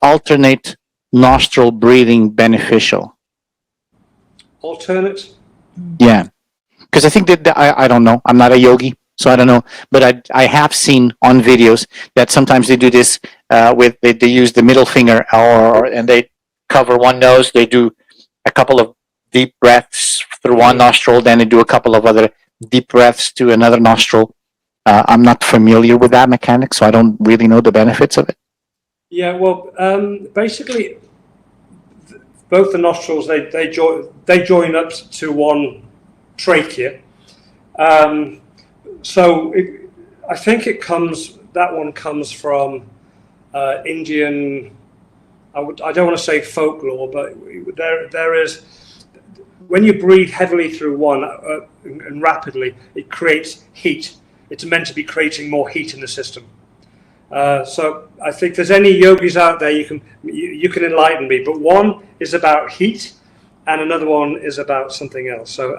alternate nostril breathing beneficial? Alternate? Yeah. Because I think that, I don't know, I'm not a yogi, so I don't know, but I have seen on videos that sometimes they do this they use the middle finger and they cover one nose, they do a couple of deep breaths through one nostril, then they do a couple of other deep breaths to another nostril. I'm not familiar with that mechanic, so I don't really know the benefits of it. Yeah, well, basically, both the nostrils they join up to one trachea. So I think that one comes from Indian. I don't want to say folklore, but there is, when you breathe heavily through one and rapidly, it creates heat. It's meant to be creating more heat in the system. So I think there's any yogis out there, you can enlighten me. But one is about heat, and another one is about something else. So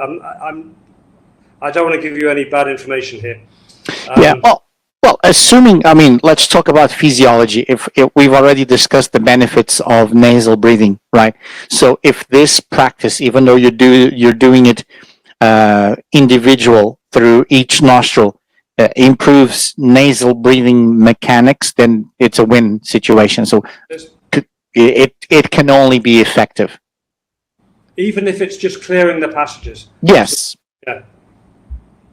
I don't want to give you any bad information here. Well, assuming, let's talk about physiology. If we've already discussed the benefits of nasal breathing, right? So if this practice, even though you're doing it individual through each nostril, improves nasal breathing mechanics, then it's a win situation. So it can only be effective. Even if it's just clearing the passages. Yes. Yeah.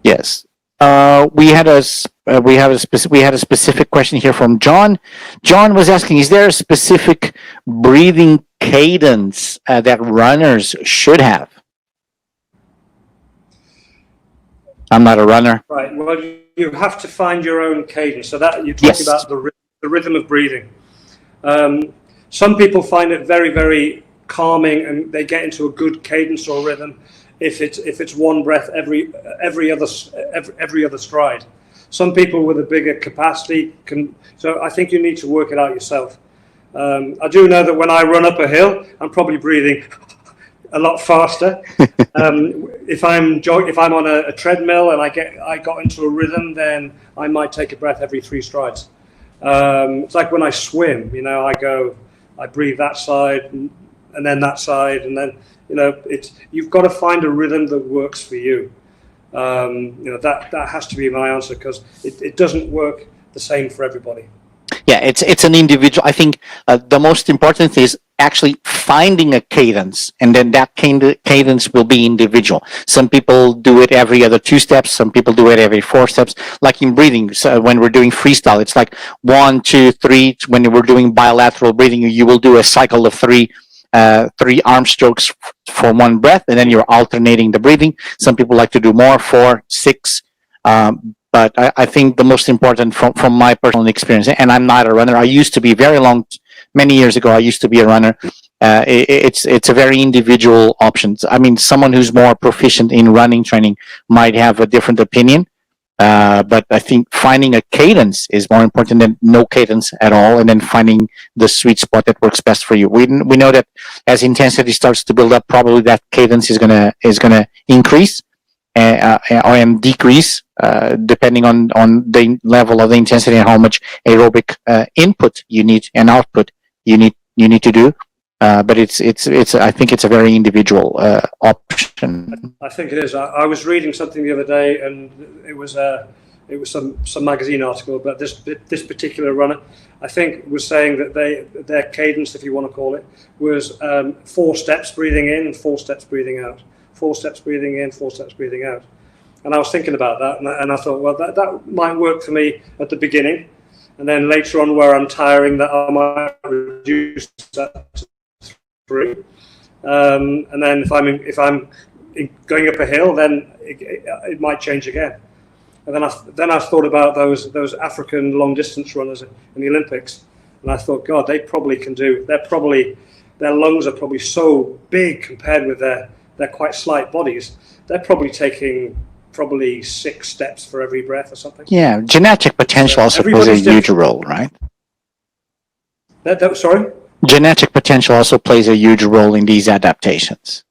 Yes. We had a specific question here from John. John was asking, is there a specific breathing cadence that runners should have? I'm not a runner. Right. Well, you have to find your own cadence. So that you're talking about the rhythm of breathing. Some people find it very, very calming, and they get into a good cadence or rhythm if it's one breath every other stride. Some people with a bigger capacity can. So I think you need to work it out yourself. I do know that when I run up a hill, I'm probably breathing a lot faster. If I'm on a treadmill and I got into a rhythm, then I might take a breath every 3 strides. It's like when I swim, I breathe that side and then that side, and then you've got to find a rhythm that works for you. That has to be my answer, because it doesn't work the same for everybody. Yeah, it's an individual. I think the most important thing is actually finding a cadence, and then that cadence will be individual. Some people do it every other 2 steps. Some people do it every 4 steps. Like in breathing, so when we're doing freestyle, it's like 1, 2, 3. When we're doing bilateral breathing, you will do a cycle of 3 3 arm strokes for one breath, and then you're alternating the breathing. Some people like to do more, 4, 6. But I think the most important from my personal experience, and I'm not a runner. I used to be many years ago. I used to be a runner. It's a very individual option. I mean, someone who's more proficient in running training might have a different opinion. But I think finding a cadence is more important than no cadence at all, and then finding the sweet spot that works best for you. We know that as intensity starts to build up, probably that cadence is gonna increase and decrease depending on the level of the intensity and how much aerobic input you need and output you need to do. But it's I think it's a very individual option. I think it is. I was reading something the other day, and it was some magazine article, but this particular runner, I think, was saying that their cadence, if you want to call it, was 4 steps breathing in and 4 steps breathing out. 4 steps breathing in, 4 steps breathing out. And I was thinking about that, and I thought, well, that might work for me at the beginning, and then later on, where I'm tiring, that I might reduce that to 3. And then if I'm going up a hill, then it might change again. And then I thought about those African long distance runners in the Olympics, and I thought, God, they probably can do. Their lungs are probably so big compared with their quite slight bodies. They're probably taking 6 steps for every breath or something. Yeah, genetic potential also plays a huge role, right? Sorry? Genetic potential also plays a huge role in these adaptations.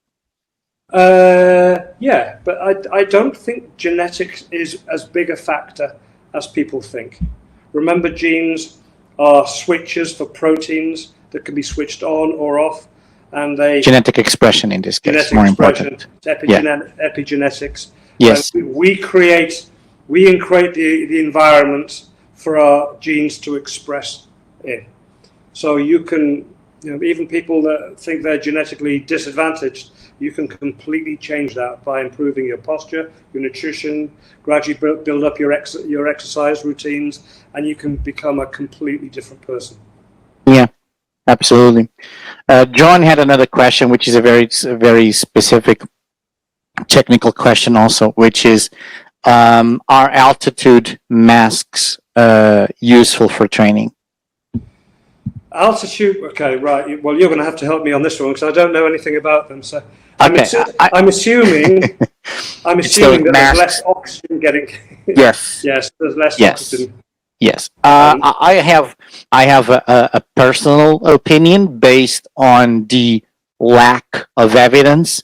Yeah, but I don't think genetics is as big a factor as people think. Remember, genes are switches for proteins that can be switched on or off, and genetic expression in this case more important. Epigenetics. Yes, we create the environment for our genes to express in. So you can, even people that think they're genetically disadvantaged, you can completely change that by improving your posture, your nutrition, gradually build up your exercise routines, and you can become a completely different person. Yeah, absolutely. John had another question, which is a very specific technical question also, which is, are altitude masks useful for training? Altitude, okay, right. Well, you're going to have to help me on this one because I don't know anything about them. So I'm assuming that there's less oxygen getting. Yes. Yes, there's less oxygen. Yes. I have a personal opinion based on the lack of evidence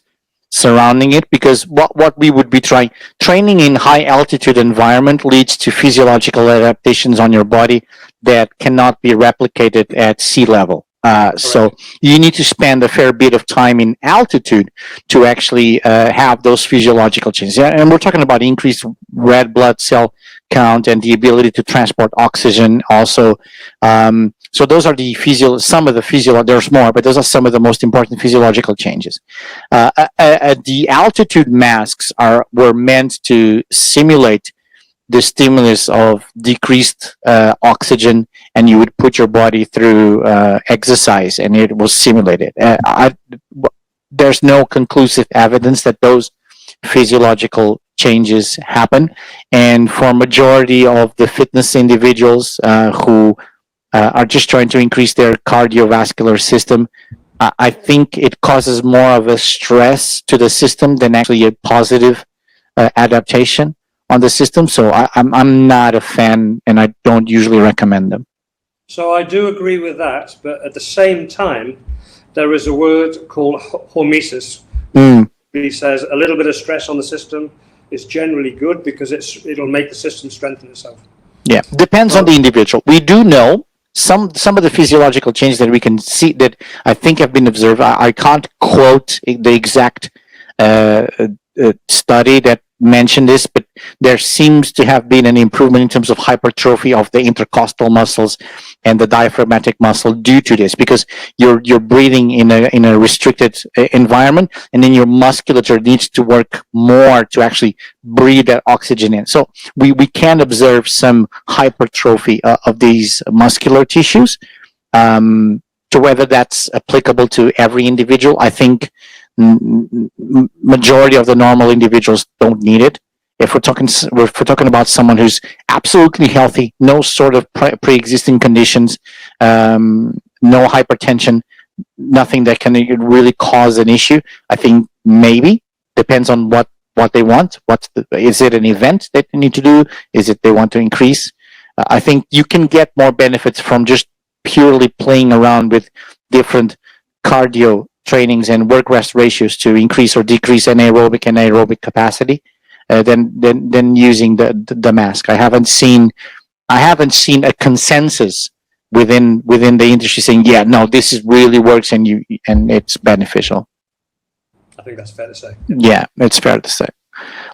surrounding it, because what we would be training in high altitude environment leads to physiological adaptations on your body that cannot be replicated at sea level. So you need to spend a fair bit of time in altitude to actually have those physiological changes. And we're talking about increased red blood cell count and the ability to transport oxygen also. So those are some of the physiological, there's more, but those are some of the most important physiological changes. The altitude masks were meant to simulate the stimulus of decreased oxygen, and you would put your body through exercise and it was simulated. There's no conclusive evidence that those physiological changes happen, and for majority of the fitness individuals who are just trying to increase their cardiovascular system, I think it causes more of a stress to the system than actually a positive adaptation on the system. So I'm not a fan, and I don't usually recommend them. So I do agree with that, but at the same time, there is a word called hormesis. It says a little bit of stress on the system is generally good because it'll make the system strengthen itself. Yeah, depends on the individual. We do know some of the physiological changes that we can see that I think have been observed. I can't quote the exact study that mentioned this, but there seems to have been an improvement in terms of hypertrophy of the intercostal muscles and the diaphragmatic muscle due to this, because you're breathing in a restricted environment, and then your musculature needs to work more to actually breathe that oxygen in. So we can observe some hypertrophy of these muscular tissues. to whether that's applicable to every individual. I think majority of the normal individuals don't need it. If we're talking about someone who's absolutely healthy, no sort of pre-existing conditions, no hypertension, nothing that can really cause an issue, I think maybe depends on what they want. Is it an event that they need to do? Is it they want to increase? I think you can get more benefits from just purely playing around with different cardio trainings and work rest ratios to increase or decrease anaerobic and aerobic capacity than using the mask. I haven't seen a consensus within the industry saying, yeah, no, this really works and it's beneficial. I think that's fair to say. Yeah, it's fair to say.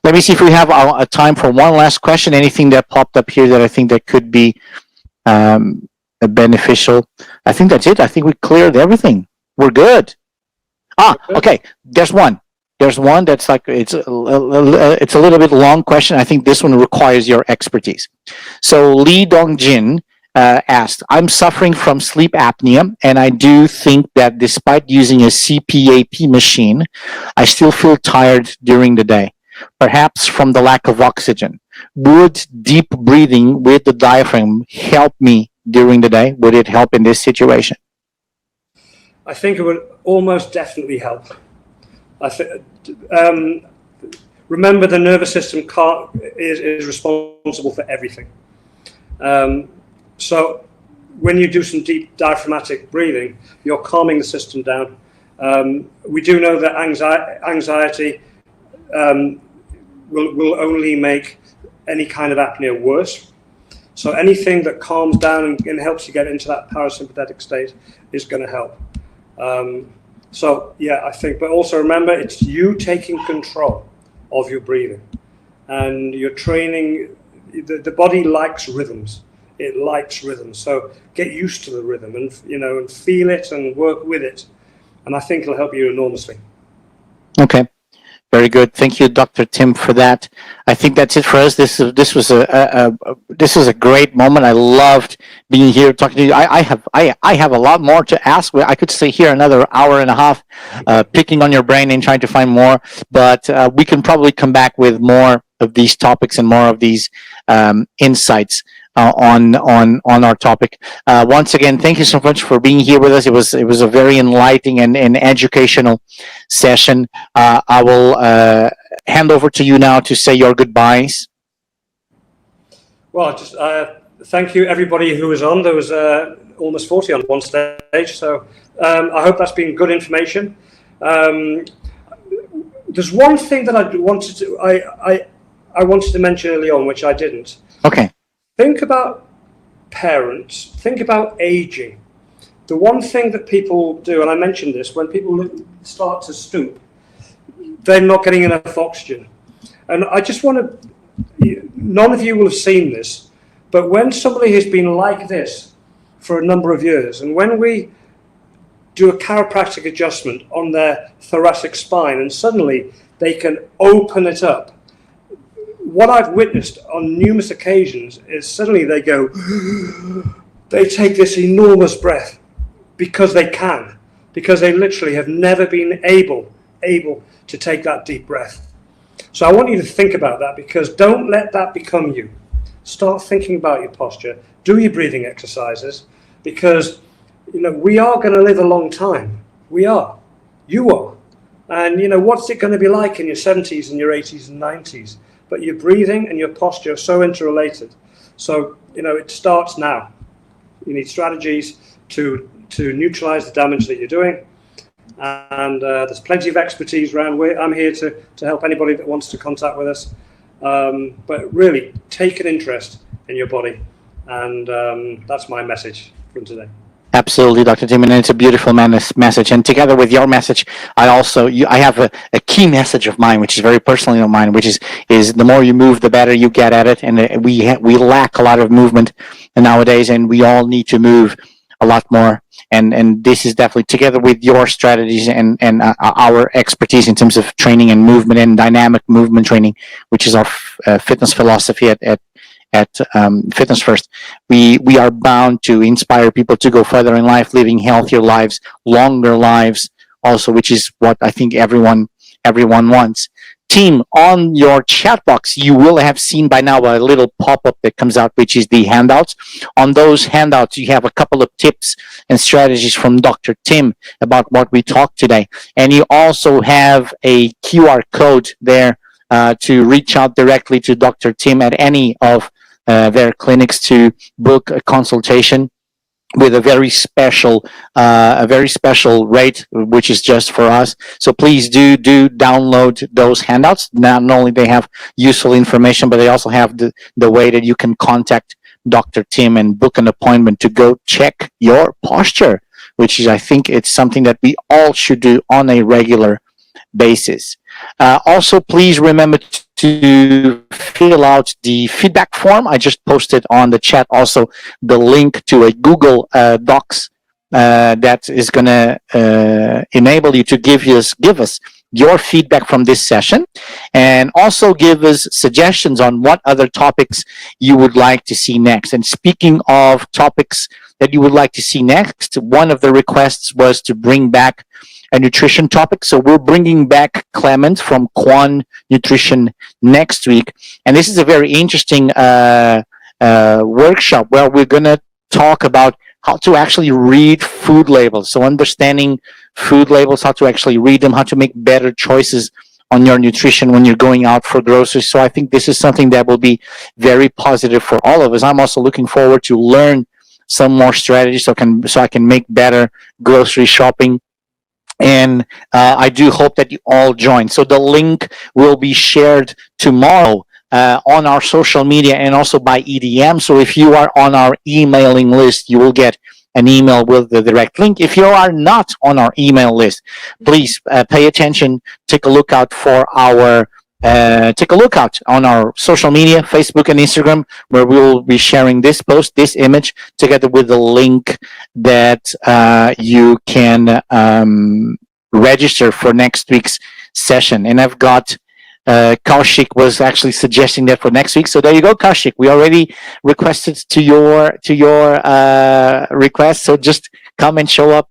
Let me see if we have a time for one last question. Anything that popped up here that I think that could be beneficial? I think that's it. I think we cleared everything. We're good. Okay. There's one that's like it's a little bit long question. I think this one requires your expertise. So Lee Dongjin asked, I'm suffering from sleep apnea, and I do think that despite using a CPAP machine, I still feel tired during the day, perhaps from the lack of oxygen. Would deep breathing with the diaphragm help me during the day? Would it help in this situation? I think it would almost definitely help. Remember, the nervous system is responsible for everything. So when you do some deep diaphragmatic breathing, you're calming the system down. We do know that anxiety will only make any kind of apnea worse. So anything that calms down and helps you get into that parasympathetic state is going to help. So yeah, I think, but also remember, it's you taking control of your breathing, and you're training. The body likes rhythms. It likes rhythms. So get used to the rhythm and feel it and work with it. And I think it'll help you enormously. Okay. Very good. Thank you, Dr. Tim, for that. I think that's it for us. This was a great moment. I loved being here talking to you. I have a lot more to ask. I could stay here another hour and a half, picking on your brain and trying to find more. But we can probably come back with more of these topics and more of these insights on our topic. Once again, thank you so much for being here with us. It was a very enlightening and educational session. I will hand over to you now to say your goodbyes. Well, just thank you everybody who was on. There was almost 40 on one stage, so I hope that's been good information. There's one thing that I wanted to mention early on, which I didn't. Okay. Think about parents, think about aging. The one thing that people do, and I mentioned this, when people start to stoop, they're not getting enough oxygen. And I just want to, none of you will have seen this, but when somebody has been like this for a number of years, and when we do a chiropractic adjustment on their thoracic spine, and suddenly they can open it up, what I've witnessed on numerous occasions is suddenly they go, they take this enormous breath because they can, because they literally have never been able to take that deep breath. So I want you to think about that, because don't let that become you. Start thinking about your posture, do your breathing exercises, because we are going to live a long time. We are. You are. And what's it going to be like in your 70s and your 80s and 90s? But your breathing and your posture are so interrelated. So, it starts now. You need strategies to neutralize the damage that you're doing. And there's plenty of expertise around. I'm here to help anybody that wants to contact with us. But really, take an interest in your body. And that's my message from today. Absolutely, Dr. Tim, and it's a beautiful message. And together with your message, I have a key message of mine, which is very personally of mine, which is the more you move, the better you get at it. And we lack a lot of movement nowadays, and we all need to move a lot more. And this is definitely, together with your strategies and our expertise in terms of training and movement and dynamic movement training, which is our fitness philosophy at at Fitness First. We are bound to inspire people to go further in life, living healthier lives, longer lives, also, which is what I think everyone wants. Team, on your chat box, you will have seen by now a little pop-up that comes out, which is the handouts. On those handouts, you have a couple of tips and strategies from Dr. Tim about what we talked today. And you also have a QR code there to reach out directly to Dr. Tim at any of their clinics to book a consultation with a very special rate, which is just for us. So please do download those handouts. Not only they have useful information, but they also have the way that you can contact Dr. Tim and book an appointment to go check your posture, which is, I think, it's something that we all should do on a regular basis. Also, please remember to fill out the feedback form. I just posted on the chat also the link to a Google Docs that is going to enable you to give us your feedback from this session, and also give us suggestions on what other topics you would like to see next. And speaking of topics that you would like to see next, one of the requests was to bring back a nutrition topic. So we're bringing back Clement from Quan Nutrition next week. And this is a very interesting workshop where we're going to talk about how to actually read food labels. So understanding food labels, how to actually read them, how to make better choices on your nutrition when you're going out for groceries. So I think this is something that will be very positive for all of us. I'm also looking forward to learn some more strategies so I can make better grocery shopping. And I do hope that you all join. So the link will be shared tomorrow on our social media and also by EDM. So if you are on our emailing list, you will get an email with the direct link. If you are not on our email list, please pay attention. Take a look out on our social media, Facebook and Instagram, where we will be sharing this post, this image, together with the link that you can register for next week's session. And I've got Kaushik was actually suggesting that for next week. So there you go, Kaushik. We already requested to your request. So just come and show up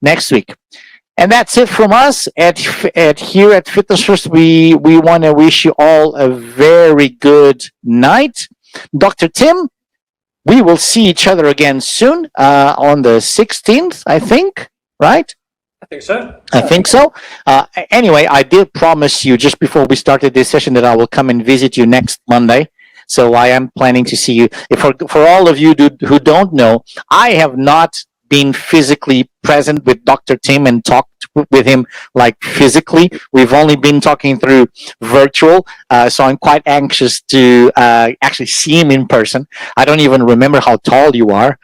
next week. And that's it from us at here at Fitness First. We want to wish you all a very good night. Dr. Tim, we will see each other again soon on the 16th, I think, right? I think so. I think so. Anyway, I did promise you just before we started this session that I will come and visit you next Monday. So I am planning to see you. For all of you who don't know, I have not been physically present with Dr. Tim and talked with him like physically. We've only been talking through virtual, so I'm quite anxious to actually see him in person. I don't even remember how tall you are.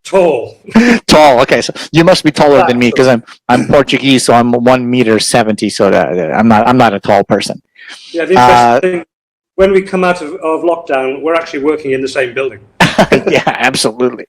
Tall. Tall. Okay, so you must be taller than me because I'm Portuguese, so I'm 1.70 m. So I'm not a tall person. Yeah, the interesting thing, when we come out of lockdown, we're actually working in the same building. Yeah, absolutely.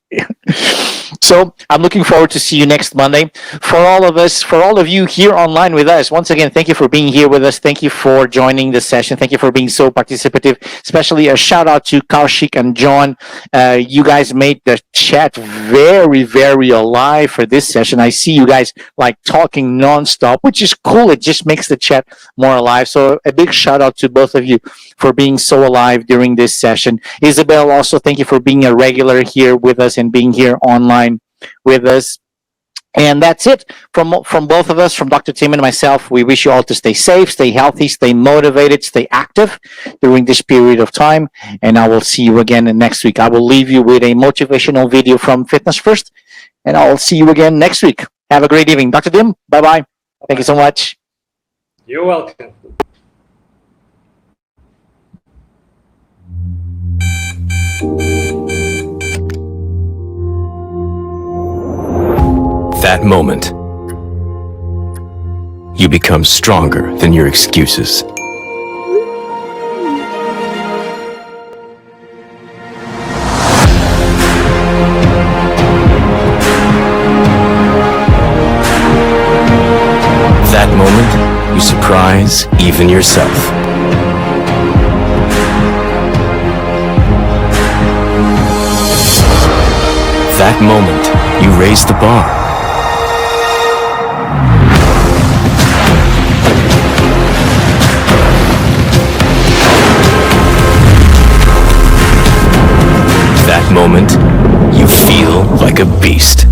So I'm looking forward to see you next Monday. For all of you here online with us, once again, thank you for being here with us. Thank you for joining the session. Thank you for being so participative. Especially a shout out to Kaushik and John. You guys made the chat very, very alive for this session. I see you guys like talking nonstop, which is cool. It just makes the chat more alive. So a big shout out to both of you for being so alive during this session. Isabel, also thank you for being a regular here with us and being here online with us. And that's it from both of us, from Dr. Tim and myself. We wish you all to stay safe, stay healthy, stay motivated, stay active during this period of time. And I will see you again next week. I will leave you with a motivational video from Fitness First, and I'll see you again next week. Have a great evening. Dr. Tim, bye-bye. Thank you so much. You're welcome. That moment, you become stronger than your excuses. That moment, you surprise even yourself. That moment, you raise the bar. That moment, you feel like a beast.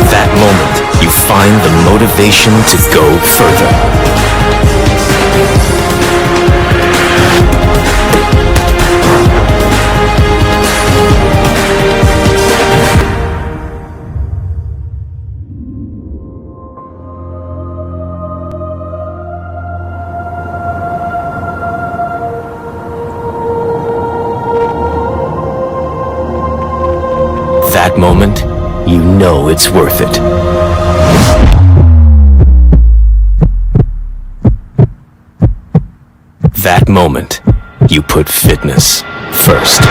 That moment, you find the motivation to go further. That moment, you know it's worth it. That moment, you put fitness first.